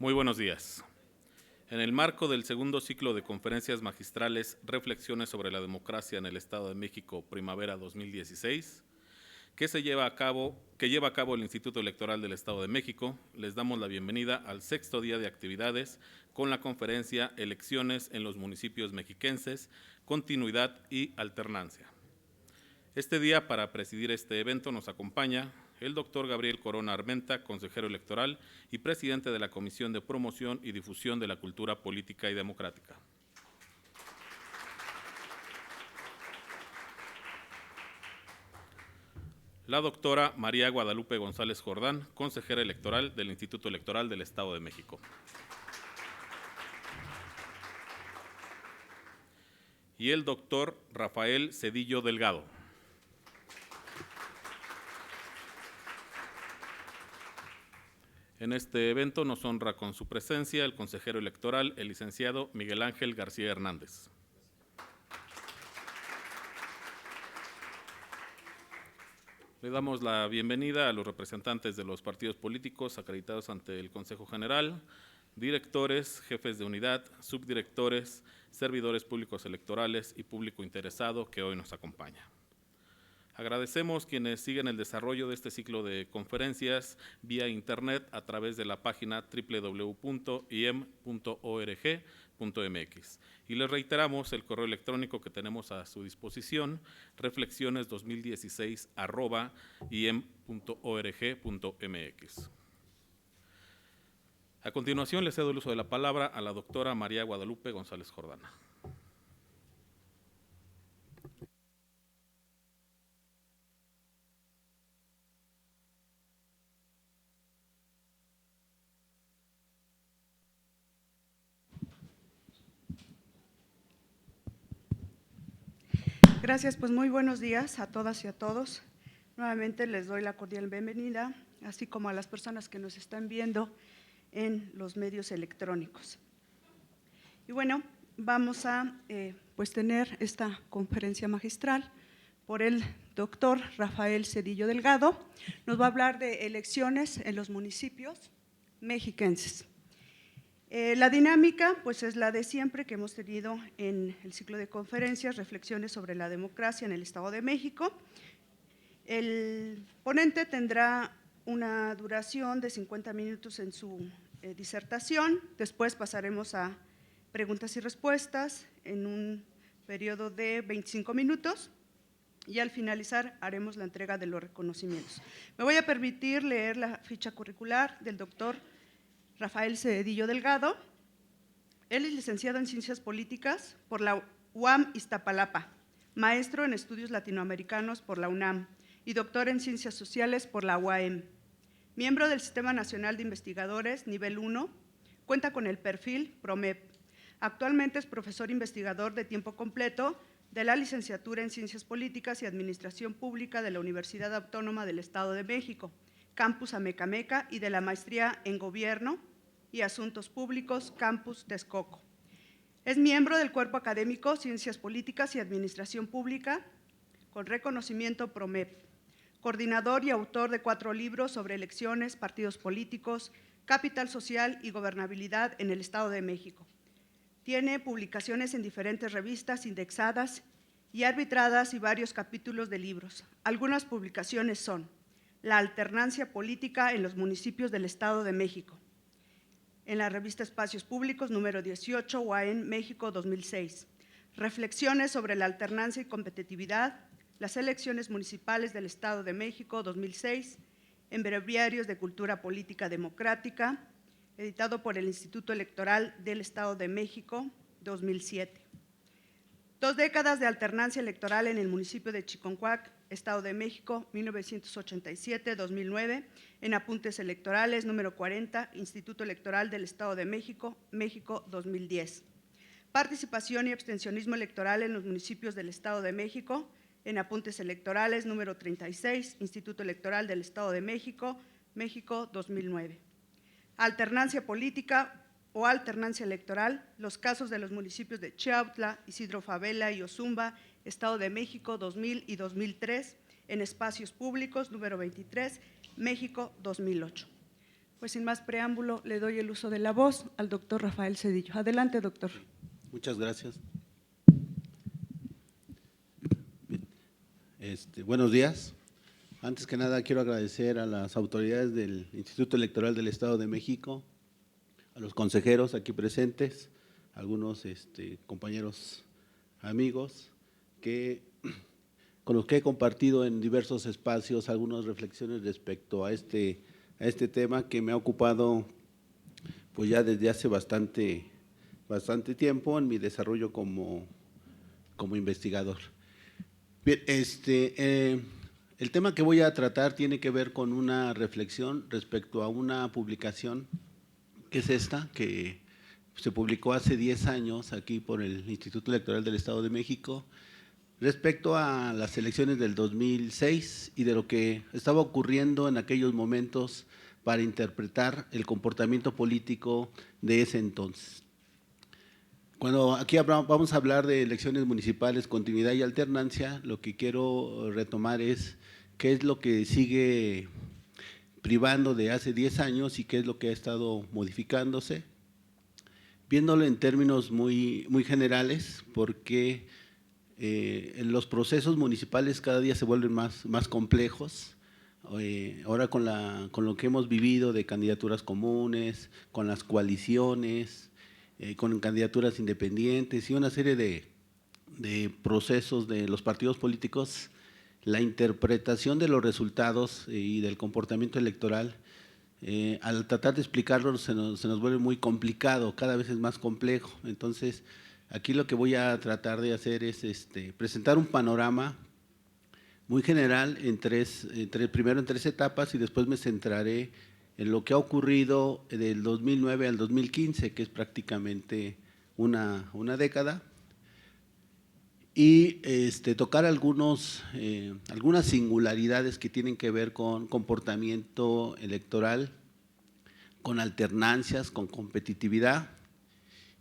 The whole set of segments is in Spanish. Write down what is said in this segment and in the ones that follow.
Muy buenos días. En el marco del segundo ciclo de conferencias magistrales Reflexiones sobre la democracia en el Estado de México, primavera 2016, que lleva a cabo el Instituto Electoral del Estado de México, les damos la bienvenida al sexto día de actividades con la conferencia Elecciones en los municipios mexiquenses, continuidad y alternancia. Este día, para presidir este evento, nos acompaña el doctor Gabriel Corona Armenta, consejero electoral y presidente de la Comisión de Promoción y Difusión de la Cultura Política y Democrática. La doctora María Guadalupe González Jordán, consejera electoral del Instituto Electoral del Estado de México. Y el doctor Rafael Cedillo Delgado. En este evento nos honra con su presencia el consejero electoral, el licenciado Miguel Ángel García Hernández. Le damos la bienvenida a los representantes de los partidos políticos acreditados ante el Consejo General, directores, jefes de unidad, subdirectores, servidores públicos electorales y público interesado que hoy nos acompaña. Agradecemos quienes siguen el desarrollo de este ciclo de conferencias vía internet a través de la página www.iem.org.mx y les reiteramos el correo electrónico que tenemos a su disposición, reflexiones2016@iem.org.mx. A continuación le cedo el uso de la palabra a la doctora María Guadalupe González Jordana. Gracias, pues muy buenos días a todas y a todos. Nuevamente les doy la cordial bienvenida, así como a las personas que nos están viendo en los medios electrónicos. Y bueno, vamos a tener esta conferencia magistral por el doctor Rafael Cedillo Delgado. Nos va a hablar de elecciones en los municipios mexiquenses. La dinámica pues es la de siempre que hemos tenido en el ciclo de conferencias, reflexiones sobre la democracia en el Estado de México. El ponente tendrá una duración de 50 minutos en su disertación, después pasaremos a preguntas y respuestas en un periodo de 25 minutos y al finalizar haremos la entrega de los reconocimientos. Me voy a permitir leer la ficha curricular del doctor Rafael Cedillo Delgado. Él es licenciado en Ciencias Políticas por la UAM Iztapalapa, maestro en Estudios Latinoamericanos por la UNAM y doctor en Ciencias Sociales por la UAM. Miembro del Sistema Nacional de Investigadores Nivel 1, cuenta con el perfil PROMEP. Actualmente es profesor investigador de tiempo completo de la licenciatura en Ciencias Políticas y Administración Pública de la Universidad Autónoma del Estado de México, Campus Amecameca, y de la maestría en Gobierno y Asuntos Públicos, Campus Texcoco. Es miembro del cuerpo académico Ciencias Políticas y Administración Pública, con reconocimiento PROMEP, coordinador y autor de 4 libros sobre elecciones, partidos políticos, capital social y gobernabilidad en el Estado de México. Tiene publicaciones en diferentes revistas indexadas y arbitradas y varios capítulos de libros. Algunas publicaciones son La alternancia política en los municipios del Estado de México, en la revista Espacios Públicos, número 18, UAM México 2006. Reflexiones sobre la alternancia y competitividad, las elecciones municipales del Estado de México 2006, en Breviarios de Cultura Política Democrática, editado por el Instituto Electoral del Estado de México 2007. 2 décadas de alternancia electoral en el municipio de Chiconcuac, Estado de México, 1987-2009, en Apuntes Electorales, número 40, Instituto Electoral del Estado de México, México 2010. Participación y abstencionismo electoral en los municipios del Estado de México, en Apuntes Electorales, número 36, Instituto Electoral del Estado de México, México 2009. Alternancia política o alternancia electoral, los casos de los municipios de Chiautla, Isidro Fabela y Ozumba, Estado de México 2000 y 2003, en Espacios Públicos, número 23, México 2008. Pues sin más preámbulo, le doy el uso de la voz al doctor Rafael Cedillo. Adelante, doctor. Muchas gracias. Buenos días. Antes que nada, quiero agradecer a las autoridades del Instituto Electoral del Estado de México, a los consejeros aquí presentes, a algunos compañeros amigos con los que he compartido en diversos espacios algunas reflexiones respecto a este tema que me ha ocupado pues ya desde hace bastante tiempo en mi desarrollo como investigador. Bien, el tema que voy a tratar tiene que ver con una reflexión respecto a una publicación que es esta, que se publicó hace 10 años aquí por el Instituto Electoral del Estado de México, respecto a las elecciones del 2006 y de lo que estaba ocurriendo en aquellos momentos para interpretar el comportamiento político de ese entonces. Cuando aquí vamos a hablar de elecciones municipales, continuidad y alternancia, lo que quiero retomar es qué es lo que sigue privando de hace 10 años y qué es lo que ha estado modificándose, viéndolo en términos muy generales, porque en los procesos municipales cada día se vuelven más complejos. Ahora con lo que hemos vivido de candidaturas comunes, con las coaliciones, con candidaturas independientes y una serie de procesos de los partidos políticos, la interpretación de los resultados y del comportamiento electoral, al tratar de explicarlo se nos vuelve muy complicado, cada vez es más complejo. Entonces, aquí lo que voy a tratar de hacer es presentar un panorama muy general primero en tres etapas y después me centraré en lo que ha ocurrido del 2009 al 2015, que es prácticamente una década, y tocar algunas singularidades que tienen que ver con comportamiento electoral, con alternancias, con competitividad,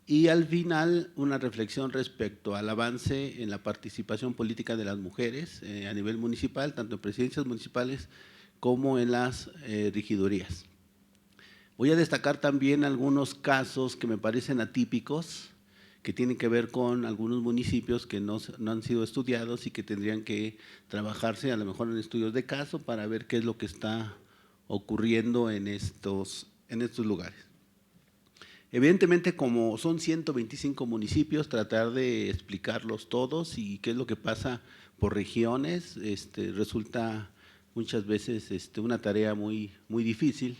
y al final una reflexión respecto al avance en la participación política de las mujeres a nivel municipal, tanto en presidencias municipales como en las regidurías. Voy a destacar también algunos casos que me parecen atípicos, que tienen que ver con algunos municipios que no han sido estudiados y que tendrían que trabajarse a lo mejor en estudios de caso para ver qué es lo que está ocurriendo en estos lugares. Evidentemente, como son 125 municipios, tratar de explicarlos todos y qué es lo que pasa por regiones resulta muchas veces una tarea muy difícil.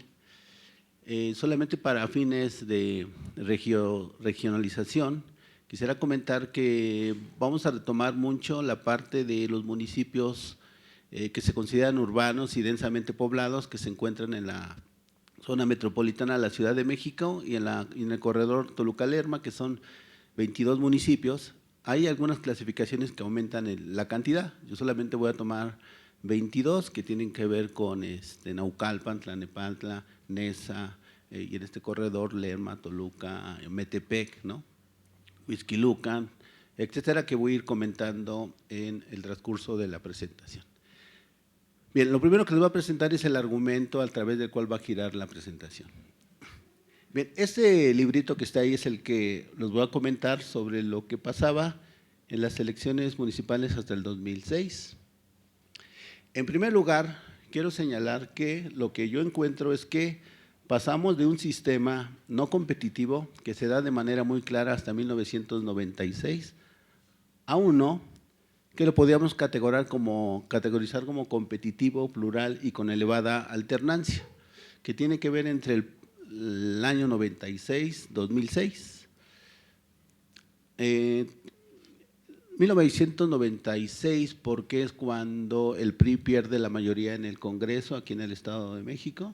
Solamente para fines de regionalización, quisiera comentar que vamos a retomar mucho la parte de los municipios que se consideran urbanos y densamente poblados, que se encuentran en la zona metropolitana de la Ciudad de México y en el corredor Toluca-Lerma, que son 22 municipios. Hay algunas clasificaciones que aumentan la cantidad. Yo solamente voy a tomar 22 que tienen que ver con Naucalpan, Tlalnepantla, Neza, y en este corredor Lerma, Toluca, Metepec, ¿no? Huixquilucan, etcétera, que voy a ir comentando en el transcurso de la presentación. Bien, lo primero que les voy a presentar es el argumento a través del cual va a girar la presentación. Bien, este librito que está ahí es el que les voy a comentar sobre lo que pasaba en las elecciones municipales hasta el 2006. En primer lugar, quiero señalar que lo que yo encuentro es que pasamos de un sistema no competitivo, que se da de manera muy clara hasta 1996, a uno que lo podíamos categorizar como competitivo, plural y con elevada alternancia, que tiene que ver entre el año 96, 2006. 1996, porque es cuando el PRI pierde la mayoría en el Congreso, aquí en el Estado de México,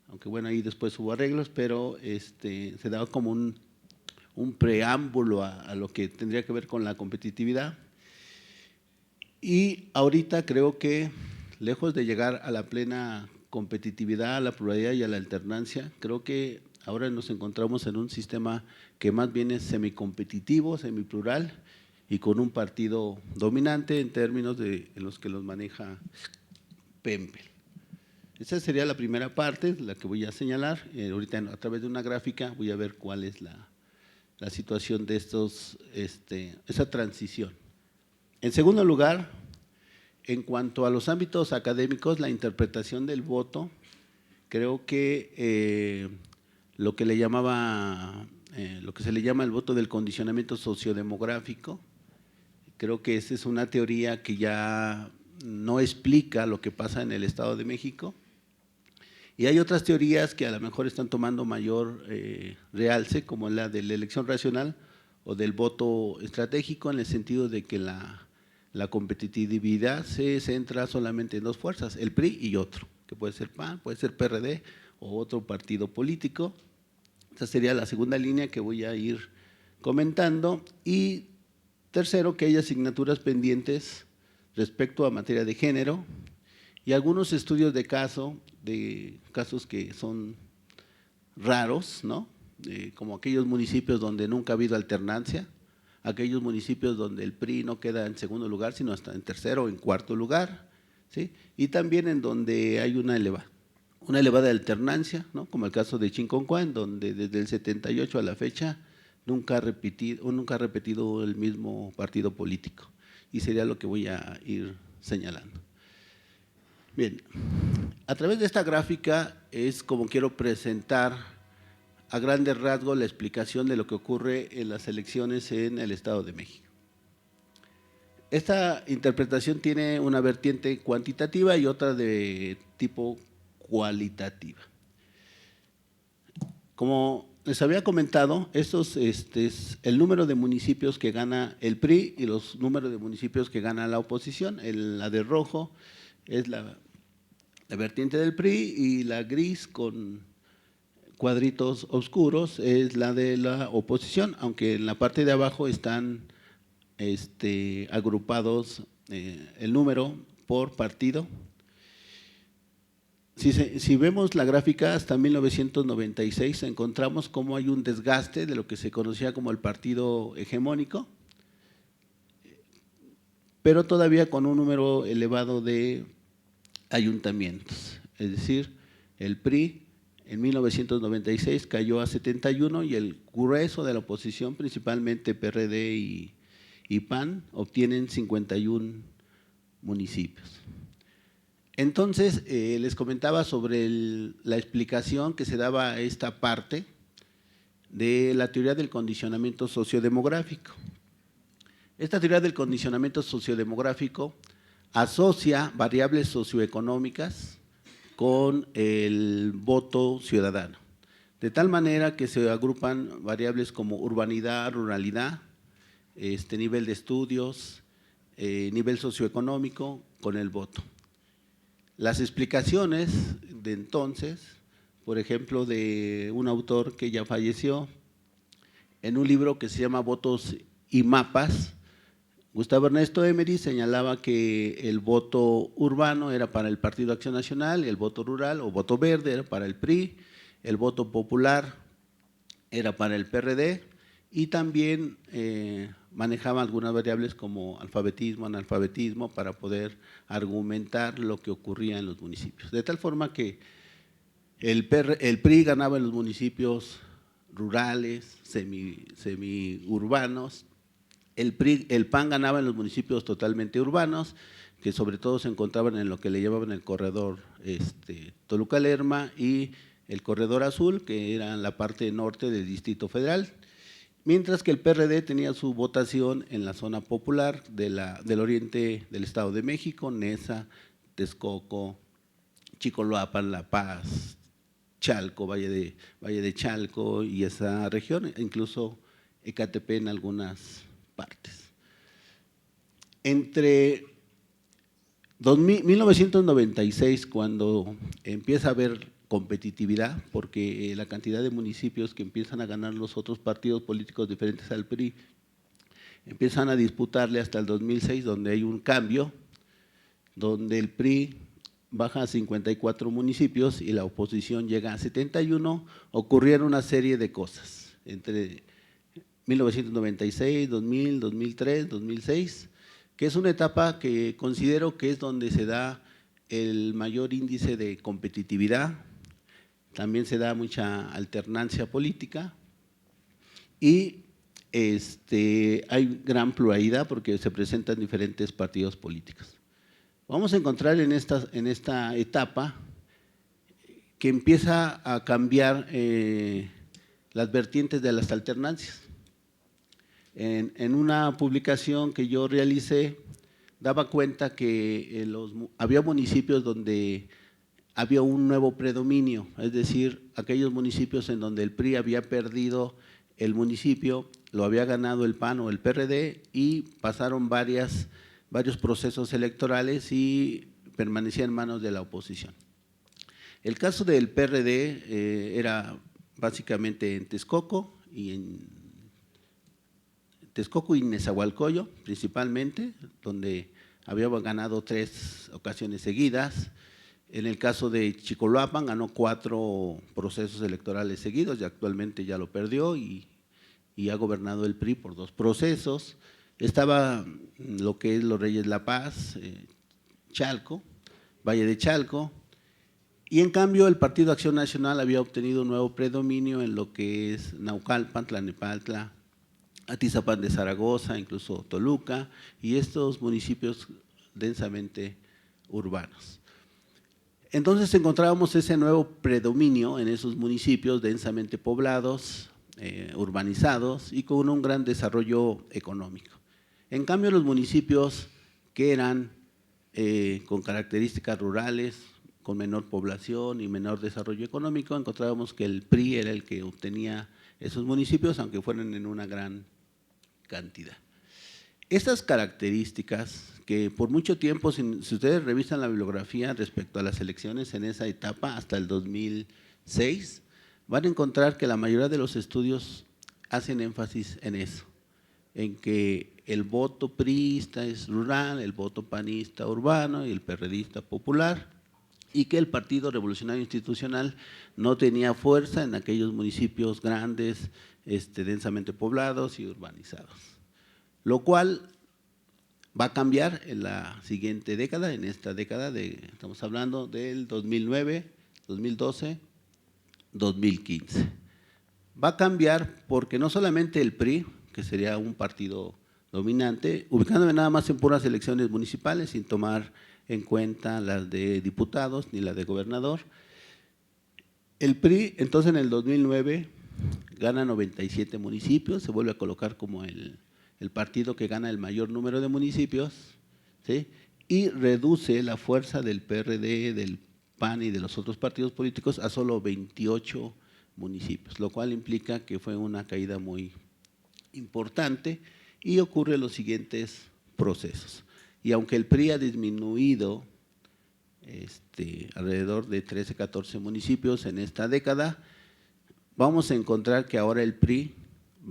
aunque bueno, ahí después hubo arreglos, pero se daba como un preámbulo a lo que tendría que ver con la competitividad. Y ahorita creo que, lejos de llegar a la plena competitividad, a la pluralidad y a la alternancia, creo que ahora nos encontramos en un sistema que más bien es semicompetitivo, semiplural y con un partido dominante en términos de en los que los maneja Pempel. Esa sería la primera parte, la que voy a señalar. Ahorita a través de una gráfica voy a ver cuál es la situación de esa transición. En segundo lugar, en cuanto a los ámbitos académicos, la interpretación del voto, creo que lo que se le llama el voto del condicionamiento sociodemográfico, creo que esa es una teoría que ya no explica lo que pasa en el Estado de México. Y hay otras teorías que a lo mejor están tomando mayor realce, como la de la elección racional o del voto estratégico, en el sentido de que la competitividad se centra solamente en dos fuerzas, el PRI y otro, que puede ser PAN, puede ser PRD o otro partido político. Esa sería la segunda línea que voy a ir comentando. Y tercero, que hay asignaturas pendientes respecto a materia de género y algunos estudios de casos que son raros, ¿no? Como aquellos municipios donde nunca ha habido alternancia, aquellos municipios donde el PRI no queda en segundo lugar, sino hasta en tercero o en cuarto lugar, ¿sí? Y también en donde hay una elevada alternancia, ¿no? Como el caso de Chinconcuá, en donde desde el 78 a la fecha nunca ha repetido el mismo partido político, y sería lo que voy a ir señalando. Bien, a través de esta gráfica es como quiero presentar a grandes rasgos la explicación de lo que ocurre en las elecciones en el Estado de México. Esta interpretación tiene una vertiente cuantitativa y otra de tipo cualitativa. Como les había comentado, es el número de municipios que gana el PRI y los números de municipios que gana la oposición. La de rojo es la vertiente del PRI y la gris con cuadritos oscuros es la de la oposición, aunque en la parte de abajo están agrupados el número por partido. Si vemos la gráfica hasta 1996 encontramos cómo hay un desgaste de lo que se conocía como el partido hegemónico, pero todavía con un número elevado de ayuntamientos, es decir, el PRI en 1996 cayó a 71 y el grueso de la oposición, principalmente PRD y PAN, obtienen 51 municipios. Entonces, les comentaba sobre la explicación que se daba a esta parte de la teoría del condicionamiento sociodemográfico. Esta teoría del condicionamiento sociodemográfico asocia variables socioeconómicas con el voto ciudadano, de tal manera que se agrupan variables como urbanidad, ruralidad, nivel de estudios, nivel socioeconómico con el voto. Las explicaciones de entonces, por ejemplo, de un autor que ya falleció, en un libro que se llama Votos y Mapas, Gustavo Ernesto Emery señalaba que el voto urbano era para el Partido Acción Nacional, el voto rural o voto verde era para el PRI, el voto popular era para el PRD y también manejaba algunas variables como alfabetismo, analfabetismo para poder argumentar lo que ocurría en los municipios. De tal forma que el PRI ganaba en los municipios rurales, semiurbanos, el PAN ganaba en los municipios totalmente urbanos, que sobre todo se encontraban en lo que le llamaban el corredor Toluca-Lerma y el corredor azul, que era la parte norte del Distrito Federal, mientras que el PRD tenía su votación en la zona popular del oriente del Estado de México, Neza, Texcoco, Chicoloapan, La Paz, Chalco, Valle de Chalco y esa región, incluso Ecatepec en algunas partes. Entre 1996, cuando empieza a haber competitividad, porque la cantidad de municipios que empiezan a ganar los otros partidos políticos diferentes al PRI, empiezan a disputarle hasta el 2006, donde hay un cambio, donde el PRI baja a 54 municipios y la oposición llega a 71, ocurrieron una serie de cosas, entre 1996, 2000, 2003, 2006, que es una etapa que considero que es donde se da el mayor índice de competitividad, también se da mucha alternancia política y hay gran pluralidad porque se presentan diferentes partidos políticos. Vamos a encontrar en esta etapa que empieza a cambiar las vertientes de las alternancias. En una publicación que yo realicé, daba cuenta que había municipios donde había un nuevo predominio, es decir, aquellos municipios en donde el PRI había perdido el municipio, lo había ganado el PAN o el PRD y pasaron varios procesos electorales y permanecía en manos de la oposición. El caso del PRD era básicamente en Texcoco y Nezahualcóyotl principalmente, donde había ganado 3 ocasiones seguidas. En el caso de Chicoloapan ganó 4 procesos electorales seguidos y actualmente ya lo perdió y ha gobernado el PRI por 2 procesos. Estaba lo que es los Reyes La Paz, Chalco, Valle de Chalco, y en cambio el Partido Acción Nacional había obtenido un nuevo predominio en lo que es Naucalpan, Tlalnepantla, Atizapán de Zaragoza, incluso Toluca, y estos municipios densamente urbanos. Entonces encontrábamos ese nuevo predominio en esos municipios densamente poblados, urbanizados y con un gran desarrollo económico. En cambio, los municipios que eran con características rurales, con menor población y menor desarrollo económico, encontrábamos que el PRI era el que obtenía esos municipios, aunque fueran en una gran cantidad. Estas características que por mucho tiempo, si ustedes revisan la bibliografía respecto a las elecciones en esa etapa hasta el 2006, van a encontrar que la mayoría de los estudios hacen énfasis en eso, en que el voto priista es rural, el voto panista urbano y el perredista popular, y que el Partido Revolucionario Institucional no tenía fuerza en aquellos municipios grandes, densamente poblados y urbanizados. Lo cual va a cambiar en la siguiente década, en esta década, estamos hablando del 2009, 2012, 2015. Va a cambiar porque no solamente el PRI, que sería un partido dominante, ubicándome nada más en puras elecciones municipales, sin tomar en cuenta las de diputados ni las de gobernador. El PRI, entonces en el 2009, gana 97 municipios, se vuelve a colocar como el partido que gana el mayor número de municipios, ¿sí? Y reduce la fuerza del PRD, del PAN y de los otros partidos políticos a solo 28 municipios, lo cual implica que fue una caída muy importante y ocurren los siguientes procesos. Y aunque el PRI ha disminuido alrededor de 13, 14 municipios en esta década, vamos a encontrar que ahora el PRI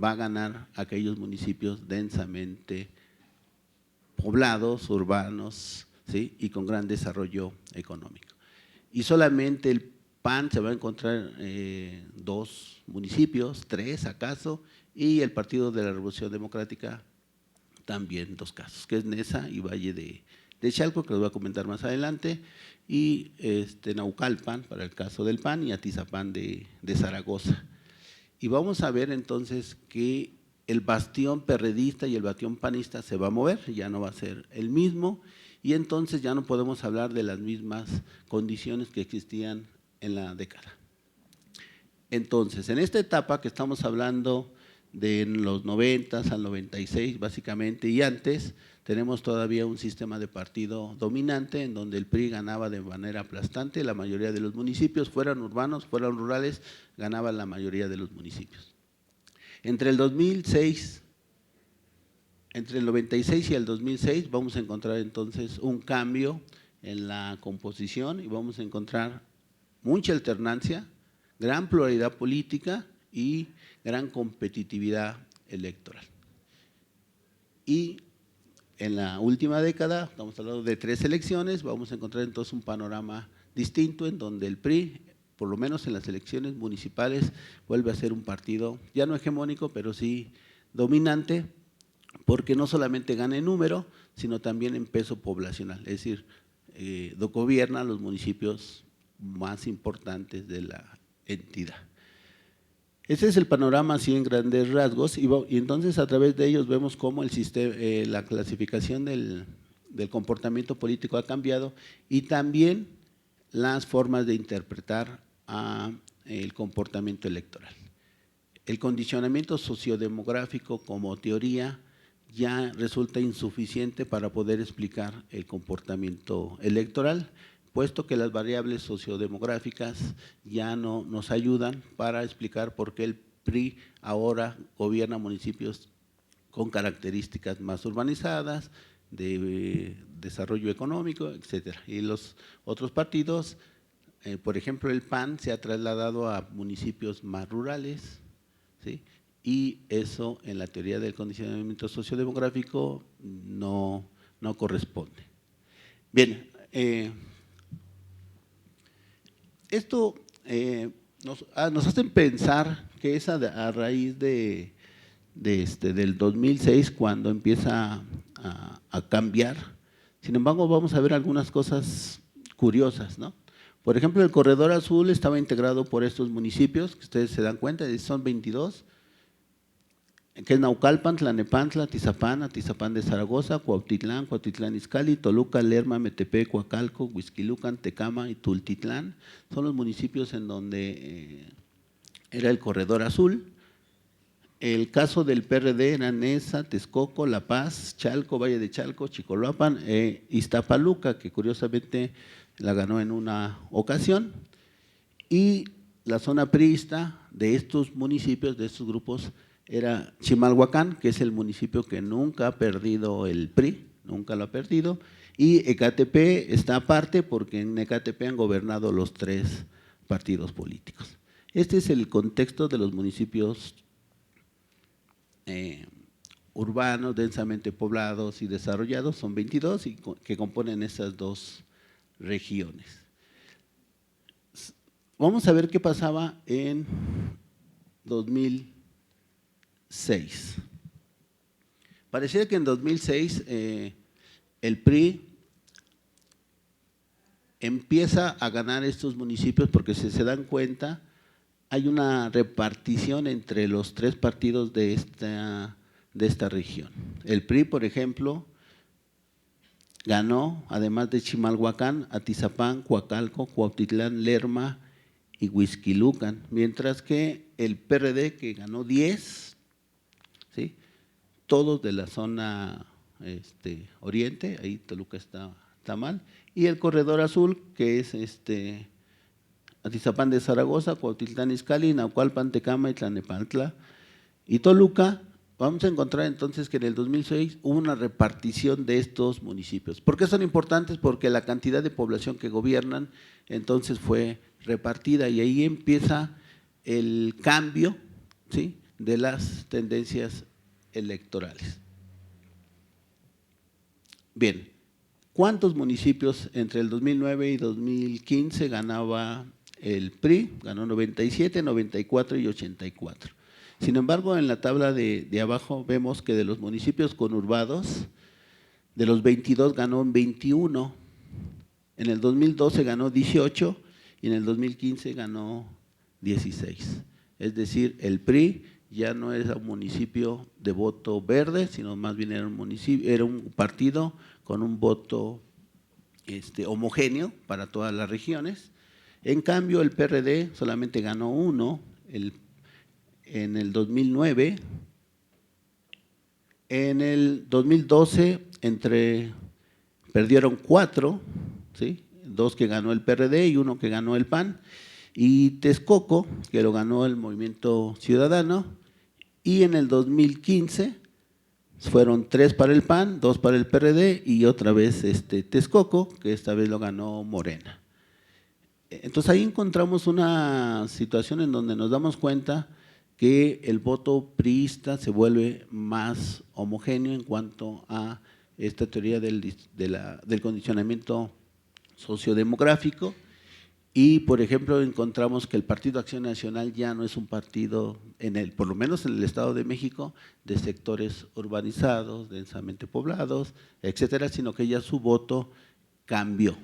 va a ganar aquellos municipios densamente poblados, urbanos, ¿sí? Y con gran desarrollo económico. Y solamente el PAN se va a encontrar 2 municipios, 3 acaso, y el Partido de la Revolución Democrática también 2 casos, que es Neza y Valle de Chalco, que los voy a comentar más adelante, y Naucalpan para el caso del PAN y Atizapán de Zaragoza. Y vamos a ver entonces que el bastión perredista y el bastión panista se va a mover, ya no va a ser el mismo, y entonces ya no podemos hablar de las mismas condiciones que existían en la década. Entonces, en esta etapa que estamos hablando de los 90 al 96 básicamente y antes, tenemos todavía un sistema de partido dominante en donde el PRI ganaba de manera aplastante la mayoría de los municipios, fueran urbanos, fueran rurales, ganaba la mayoría de los municipios. Entre el 2006, entre el 96 y el 2006 vamos a encontrar entonces un cambio en la composición y vamos a encontrar mucha alternancia, gran pluralidad política y gran competitividad electoral. Y en la última década, estamos hablando de 3 elecciones, vamos a encontrar entonces un panorama distinto en donde el PRI, por lo menos en las elecciones municipales, vuelve a ser un partido ya no hegemónico, pero sí dominante, porque no solamente gana en número, sino también en peso poblacional, es decir, gobierna los municipios más importantes de la entidad. Ese es el panorama así en grandes rasgos y entonces a través de ellos vemos cómo el sistema, la clasificación del comportamiento político ha cambiado y también las formas de interpretar el comportamiento electoral. El condicionamiento sociodemográfico como teoría ya resulta insuficiente para poder explicar el comportamiento electoral, puesto que las variables sociodemográficas ya no nos ayudan para explicar por qué el PRI ahora gobierna municipios con características más urbanizadas, de desarrollo económico, etcétera. Y los otros partidos, por ejemplo, el PAN se ha trasladado a municipios más rurales, ¿sí? Y eso en la teoría del condicionamiento sociodemográfico no corresponde. Bien, esto nos hace pensar que es a raíz del 2006 cuando empieza a cambiar. Sin embargo, vamos a ver algunas cosas curiosas, ¿no? Por ejemplo, el Corredor Azul estaba integrado por estos municipios, que ustedes se dan cuenta, son 22, que es Naucalpan, Tlalnepantla, Atizapán de Zaragoza, Cuautitlán, Izcalli, Toluca, Lerma, Metepec, Coacalco, Huixquilucan, Tecama y Tultitlán. Son los municipios en donde era el Corredor Azul. El caso del PRD era Neza, Texcoco, La Paz, Chalco, Valle de Chalco, Chicoloapan, Iztapaluca, que curiosamente la ganó en una ocasión, y la zona priista de estos municipios, de estos grupos, era Chimalhuacán, que es el municipio que nunca ha perdido el PRI, nunca lo ha perdido, y Ecatepec está aparte porque en Ecatepec han gobernado los 3 partidos políticos. Este es el contexto de los municipios urbanos, densamente poblados y desarrollados, son 22 y que componen esas 2 regiones. Vamos a ver qué pasaba en 2006. Parecía que en 2006 el PRI empieza a ganar estos municipios porque si se dan cuenta hay una repartición entre los 3 partidos de esta región. El PRI, por ejemplo, ganó, además de Chimalhuacán, Atizapán, Coacalco, Cuautitlán, Lerma y Huixquilucan, mientras que el PRD, que ganó 10, ¿sí? Todos de la zona oriente, ahí Toluca está mal, y el Corredor Azul, que es Atizapán de Zaragoza, Cuautitlán Izcalli, Naucalpan, Tecama y Tlalnepantla y Toluca. Vamos a encontrar entonces que en el 2006 hubo una repartición de estos municipios. ¿Por qué son importantes? Porque la cantidad de población que gobiernan entonces fue repartida y ahí empieza el cambio, ¿sí?, de las tendencias electorales. Bien, ¿cuántos municipios entre el 2009 y 2015 ganaba el PRI? Ganó 97, 94 y 84. Sin embargo, en la tabla de abajo vemos que de los municipios conurbados, de los 22 ganó 21, en el 2012 ganó 18 y en el 2015 ganó 16. Es decir, el PRI ya no era un municipio de voto verde, sino más bien era un partido con un voto homogéneo para todas las regiones. En cambio, el PRD solamente ganó 1, en el 2009, en el 2012 perdieron 4, ¿sí?, 2 que ganó el PRD y 1 que ganó el PAN, y Texcoco, que lo ganó el Movimiento Ciudadano, y en el 2015 fueron 3 para el PAN, 2 para el PRD y otra vez Texcoco, que esta vez lo ganó Morena. Entonces ahí encontramos una situación en donde nos damos cuenta que el voto priista se vuelve más homogéneo en cuanto a esta teoría del condicionamiento sociodemográfico y, por ejemplo, encontramos que el Partido Acción Nacional ya no es un partido, por lo menos en el Estado de México, de sectores urbanizados, densamente poblados, etcétera, sino que ya su voto cambió.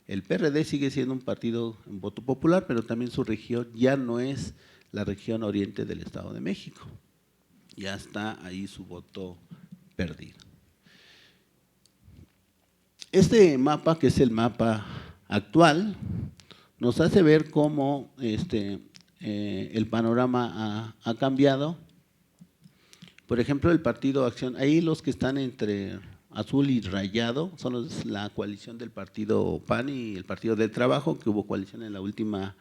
El PRD sigue siendo un partido en voto popular, pero también su región ya no es la región oriente del Estado de México. Ya está ahí su voto perdido. Este mapa, que es el mapa actual, nos hace ver cómo el panorama ha cambiado. Por ejemplo, el Partido Acción, ahí los que están entre azul y rayado son la coalición del Partido PAN y el Partido del Trabajo, que hubo coalición en la última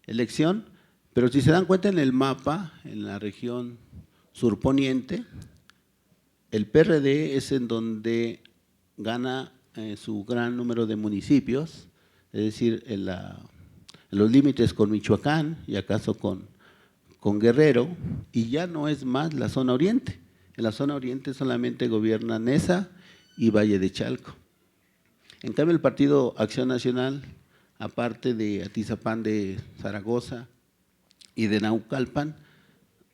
elección, pero si se dan cuenta en el mapa, en la región surponiente, el PRD es en donde gana su gran número de municipios, es decir, en los límites con Michoacán y acaso con Guerrero, y ya no es más la zona oriente. En la zona oriente solamente gobierna Neza y Valle de Chalco. En cambio, el Partido Acción Nacional, aparte de Atizapán de Zaragoza y de Naucalpan,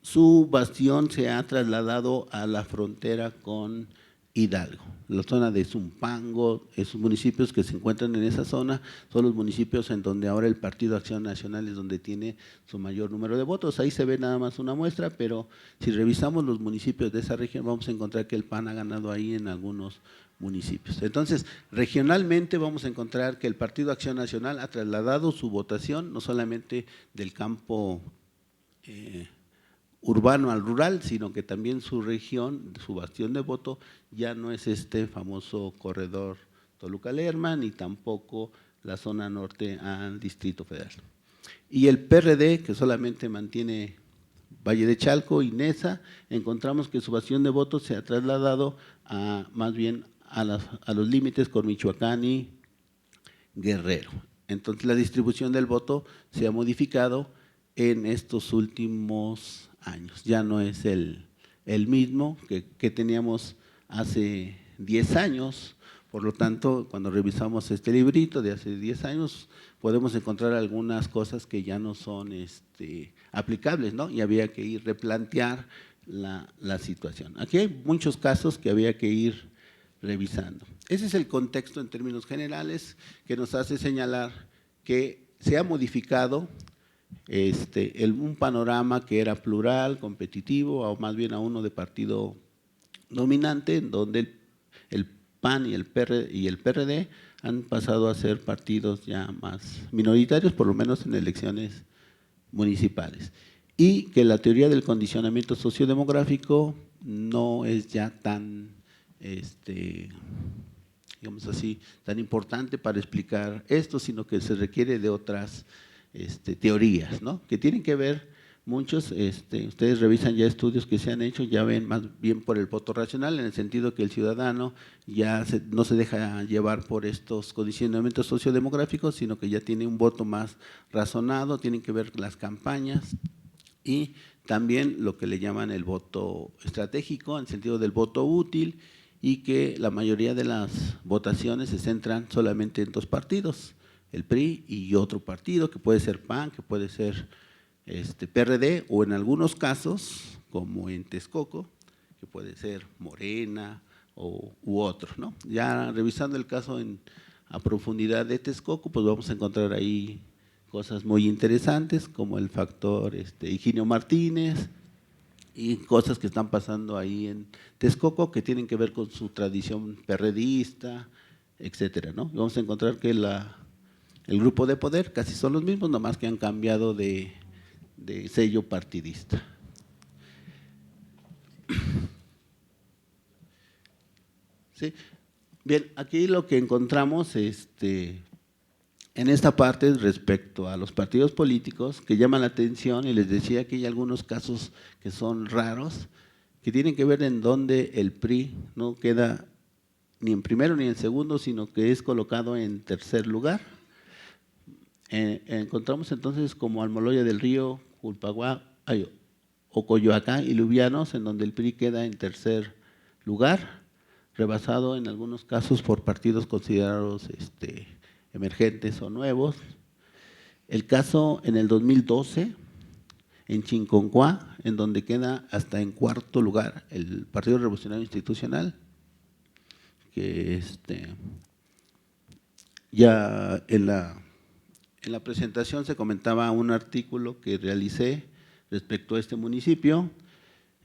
su bastión se ha trasladado a la frontera con Hidalgo, la zona de Zumpango. Esos municipios que se encuentran en esa zona son los municipios en donde ahora el Partido Acción Nacional es donde tiene su mayor número de votos. Ahí se ve nada más una muestra, pero si revisamos los municipios de esa región vamos a encontrar que el PAN ha ganado ahí en algunos municipios. Entonces, regionalmente vamos a encontrar que el Partido Acción Nacional ha trasladado su votación no solamente del campo urbano al rural, sino que también su región, su bastión de voto, ya no es este famoso corredor Toluca-Lerma, ni tampoco la zona norte al Distrito Federal. Y el PRD, que solamente mantiene Valle de Chalco y Neza, encontramos que su bastión de voto se ha trasladado más bien a los límites con Michoacán y Guerrero. Entonces la distribución del voto se ha modificado en estos últimos años. Ya no es el mismo que teníamos hace 10 años, por lo tanto, cuando revisamos este librito de hace 10 años, podemos encontrar algunas cosas que ya no son aplicables, ¿no? Y había que ir replantear la situación. Aquí hay muchos casos que había que ir revisando. Ese es el contexto en términos generales que nos hace señalar que se ha modificado un panorama que era plural, competitivo, o más bien a uno de partido dominante, en donde el PAN y el PRD han pasado a ser partidos ya más minoritarios, por lo menos en elecciones municipales. Y que la teoría del condicionamiento sociodemográfico no es ya tan, digamos así, tan importante para explicar esto, sino que se requiere de otras teorías, ¿no? Que tienen que ver muchos, ustedes revisan ya estudios que se han hecho, ya ven más bien por el voto racional, en el sentido que el ciudadano ya no se deja llevar por estos condicionamientos sociodemográficos, sino que ya tiene un voto más razonado, tienen que ver las campañas y también lo que le llaman el voto estratégico, en el sentido del voto útil, y que la mayoría de las votaciones se centran solamente en dos partidos, el PRI y otro partido, que puede ser PAN, que puede ser PRD, o en algunos casos, como en Texcoco, que puede ser Morena u otro, ¿no? Ya revisando el caso a profundidad de Texcoco, pues vamos a encontrar ahí cosas muy interesantes, como el factor Higinio Martínez, y cosas que están pasando ahí en Texcoco que tienen que ver con su tradición perredista, etcétera, ¿no? Y vamos a encontrar que el grupo de poder casi son los mismos, nomás que han cambiado de sello partidista. Sí. Bien, aquí lo que encontramos en esta parte respecto a los partidos políticos que llaman la atención, y les decía que hay algunos casos que son raros, que tienen que ver en donde el PRI no queda ni en primero ni en segundo, sino que es colocado en tercer lugar. Encontramos entonces como Almoloya del Río, Ocoyoacán y Lubianos, en donde el PRI queda en tercer lugar, rebasado en algunos casos por partidos considerados emergentes o nuevos. El caso en el 2012, en Chinconcuá, en donde queda hasta en cuarto lugar el Partido Revolucionario Institucional, que ya en la presentación se comentaba un artículo que realicé respecto a este municipio,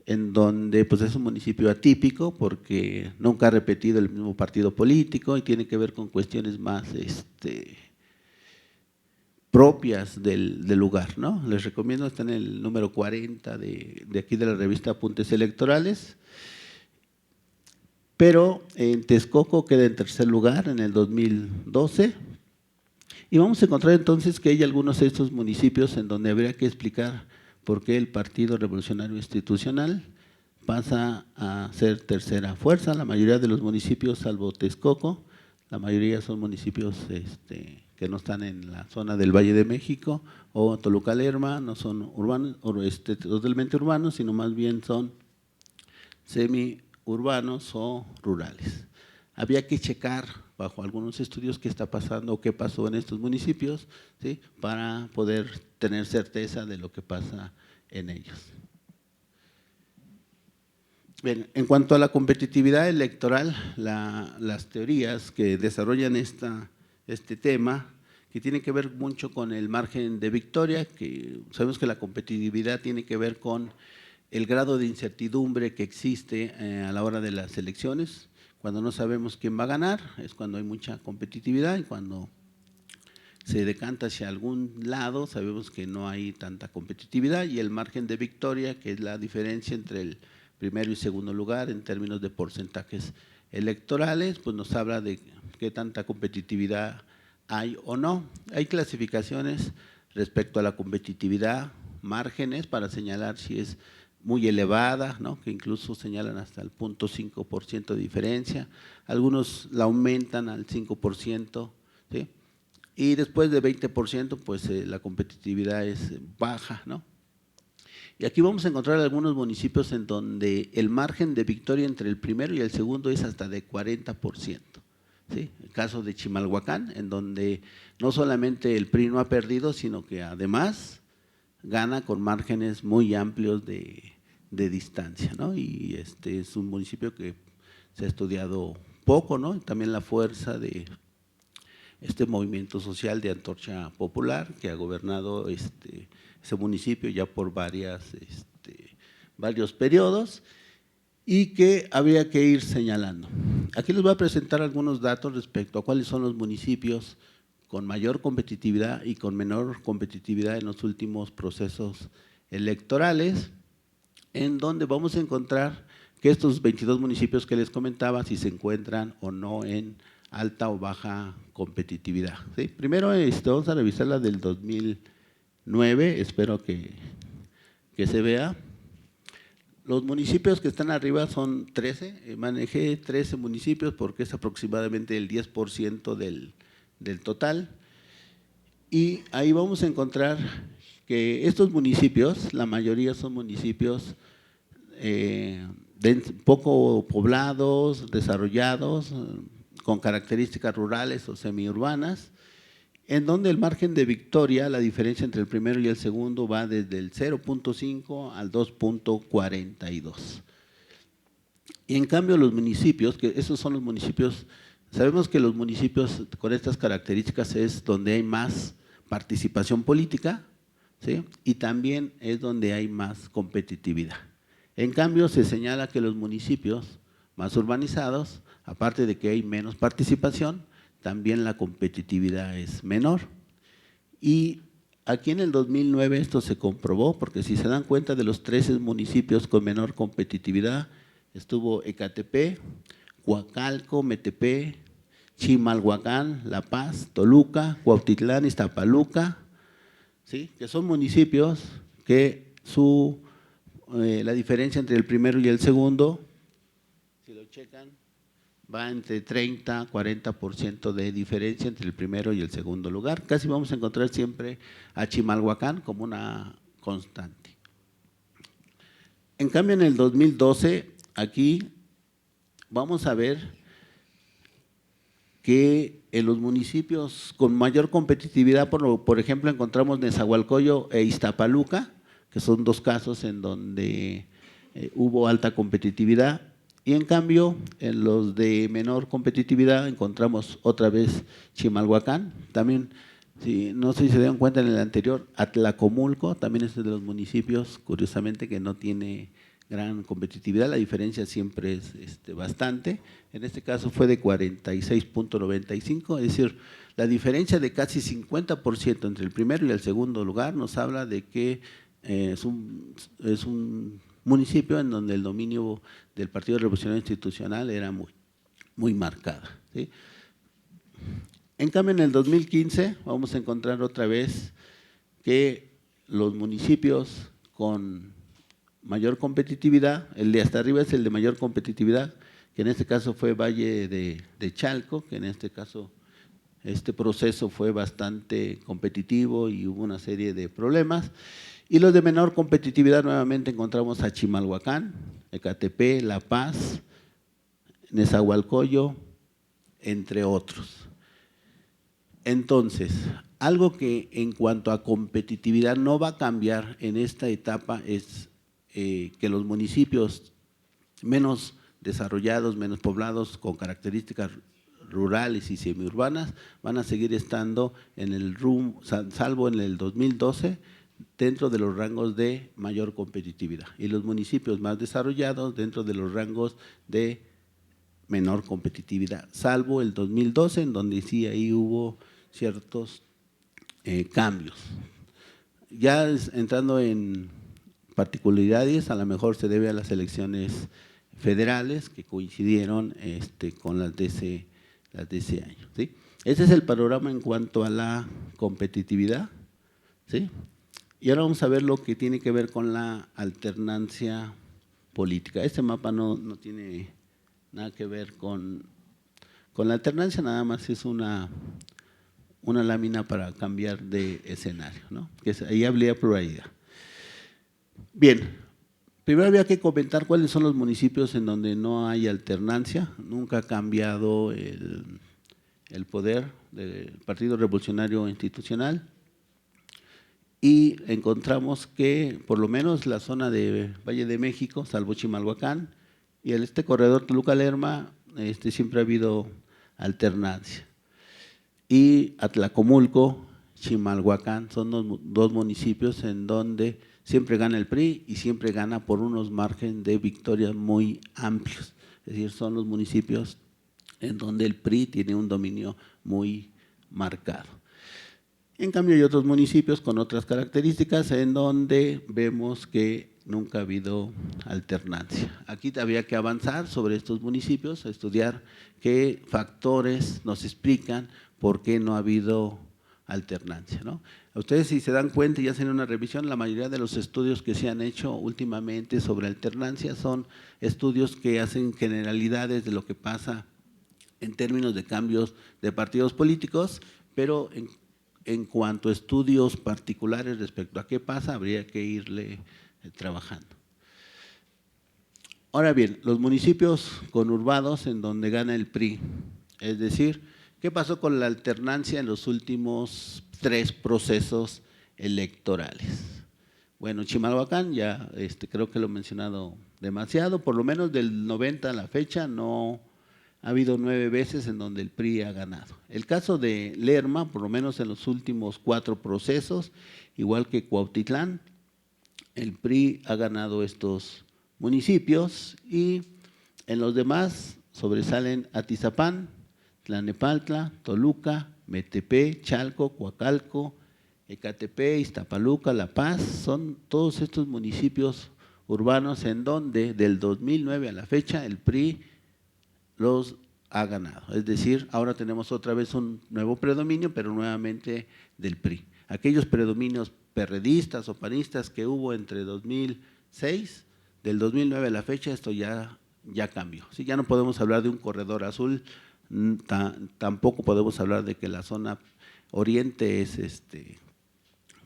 en donde pues es un municipio atípico porque nunca ha repetido el mismo partido político y tiene que ver con cuestiones más propias del lugar, ¿no? Les recomiendo, está en el número 40 de aquí de la revista Apuntes Electorales, pero en Texcoco queda en tercer lugar en el 2012, y vamos a encontrar entonces que hay algunos de estos municipios en donde habría que explicar por qué el Partido Revolucionario Institucional pasa a ser tercera fuerza. La mayoría de los municipios, salvo Texcoco, la mayoría son municipios que no están en la zona del Valle de México o Toluca Lerma, no son urbanos, totalmente urbanos, sino más bien son semiurbanos o rurales. Había que checar bajo algunos estudios qué está pasando o qué pasó en estos municipios, ¿sí?, para poder tener certeza de lo que pasa en ellos. Bien, en cuanto a la competitividad electoral, las teorías que desarrollan este tema, que tiene que ver mucho con el margen de victoria, que sabemos que la competitividad tiene que ver con el grado de incertidumbre que existe a la hora de las elecciones. Cuando no sabemos quién va a ganar, es cuando hay mucha competitividad, y cuando se decanta hacia algún lado, sabemos que no hay tanta competitividad, y el margen de victoria, que es la diferencia entre el primero y segundo lugar en términos de porcentajes electorales, pues nos habla de qué tanta competitividad hay o no. Hay clasificaciones respecto a la competitividad, márgenes para señalar si es muy elevada, ¿no?, que incluso señalan hasta el 0.5% de diferencia, algunos la aumentan al 5%, ¿sí?, y después de 20% pues la competitividad es baja, ¿no? Y aquí vamos a encontrar algunos municipios en donde el margen de victoria entre el primero y el segundo es hasta de 40%, ¿sí? El caso de Chimalhuacán, en donde no solamente el PRI no ha perdido, sino que además gana con márgenes muy amplios de distancia, ¿no? Y es un municipio que se ha estudiado poco, ¿no? También la fuerza de este movimiento social de Antorcha Popular que ha gobernado ese municipio ya por varios periodos, y que habría que ir señalando. Aquí les voy a presentar algunos datos respecto a cuáles son los municipios con mayor competitividad y con menor competitividad en los últimos procesos electorales, en donde vamos a encontrar que estos 22 municipios que les comentaba, si se encuentran o no en alta o baja competitividad, ¿sí? Primero vamos a revisar la del 2009, espero que se vea. Los municipios que están arriba son 13, manejé 13 municipios porque es aproximadamente el 10% del total, y ahí vamos a encontrar que estos municipios, la mayoría son municipios poco poblados, desarrollados, con características rurales o semiurbanas, en donde el margen de victoria, la diferencia entre el primero y el segundo va desde el 0.5 al 2.42. Y en cambio los municipios, que esos son los municipios, sabemos que los municipios con estas características es donde hay más participación política, ¿sí?, y también es donde hay más competitividad. En cambio se señala que los municipios más urbanizados, aparte de que hay menos participación, también la competitividad es menor. Y aquí en el 2009 esto se comprobó, porque si se dan cuenta, de los 13 municipios con menor competitividad estuvo Ecatepec, Coacalco, Metepec, Chimalhuacán, La Paz, Toluca, Cuautitlán, Iztapaluca, ¿sí?, que son municipios que la diferencia entre el primero y el segundo, si lo checan, va entre 30 a 40% de diferencia entre el primero y el segundo lugar. Casi vamos a encontrar siempre a Chimalhuacán como una constante. En cambio, en el 2012, aquí vamos a ver que en los municipios con mayor competitividad, por ejemplo, encontramos Nezahualcóyotl e Iztapaluca, que son dos casos en donde hubo alta competitividad, Y en cambio, en los de menor competitividad encontramos otra vez Chimalhuacán, también, no sé si se dieron cuenta en el anterior, Atlacomulco, también es de los municipios, curiosamente, que no tiene gran competitividad, la diferencia siempre es bastante, en este caso fue de 46.95, es decir, la diferencia de casi 50% entre el primero y el segundo lugar nos habla de que es un municipio en donde el dominio del Partido Revolucionario Institucional era muy marcada, ¿sí? En cambio, en el 2015 vamos a encontrar otra vez que los municipios con mayor competitividad, el de hasta arriba es el de mayor competitividad, que en este caso fue Valle de Chalco, que en este caso este proceso fue bastante competitivo y hubo una serie de problemas. Y los de menor competitividad nuevamente encontramos a Chimalhuacán, Ecatepec, La Paz, Nezahualcóyotl, entre otros. Entonces, algo que en cuanto a competitividad no va a cambiar en esta etapa es que los municipios menos desarrollados, menos poblados, con características rurales y semiurbanas, van a seguir estando en el rumbo, salvo en el 2012, dentro de los rangos de mayor competitividad. Y los municipios más desarrollados dentro de los rangos de menor competitividad, salvo el 2012, en donde sí ahí hubo ciertos cambios. Ya entrando en particularidades, a lo mejor se debe a las elecciones federales que coincidieron con las de ese año, ¿sí? Ese es el panorama en cuanto a la competitividad, ¿sí? Y ahora vamos a ver lo que tiene que ver con la alternancia política. Este mapa no tiene nada que ver con la alternancia, nada más es una lámina para cambiar de escenario, ¿no? Ahí habría pluralidad. Bien, primero había que comentar cuáles son los municipios en donde no hay alternancia, nunca ha cambiado el poder del Partido Revolucionario Institucional y encontramos que por lo menos la zona de Valle de México, salvo Chimalhuacán, y este corredor Toluca-Lerma, siempre ha habido alternancia. Y Atlacomulco, Chimalhuacán, son dos municipios en donde siempre gana el PRI y siempre gana por unos márgenes de victorias muy amplios. Es decir, son los municipios en donde el PRI tiene un dominio muy marcado. En cambio, hay otros municipios con otras características en donde vemos que nunca ha habido alternancia. Aquí había que avanzar sobre estos municipios, estudiar qué factores nos explican por qué no ha habido alternancia, ¿no? Ustedes, si se dan cuenta y hacen una revisión, la mayoría de los estudios que se han hecho últimamente sobre alternancia son estudios que hacen generalidades de lo que pasa en términos de cambios de partidos políticos, pero en cuanto a estudios particulares respecto a qué pasa, habría que irle trabajando. Ahora bien, los municipios conurbados en donde gana el PRI, es decir, ¿qué pasó con la alternancia en los últimos 3 procesos electorales? Bueno, Chimalhuacán ya creo que lo he mencionado demasiado, por lo menos del 90 a la fecha no ha habido 9 veces en donde el PRI ha ganado. El caso de Lerma, por lo menos en los últimos 4 procesos, igual que Cuautitlán, el PRI ha ganado estos municipios y en los demás sobresalen Atizapán, Tlalnepantla, Toluca, Metepec, Chalco, Coacalco, Ecatepec, Iztapaluca, La Paz, son todos estos municipios urbanos en donde del 2009 a la fecha el PRI los ha ganado. Es decir, ahora tenemos otra vez un nuevo predominio, pero nuevamente del PRI. Aquellos predominios perredistas o panistas que hubo entre 2006, del 2009 a la fecha, esto ya cambió. ¿Sí? Ya no podemos hablar de un corredor azul, tampoco podemos hablar de que la zona oriente es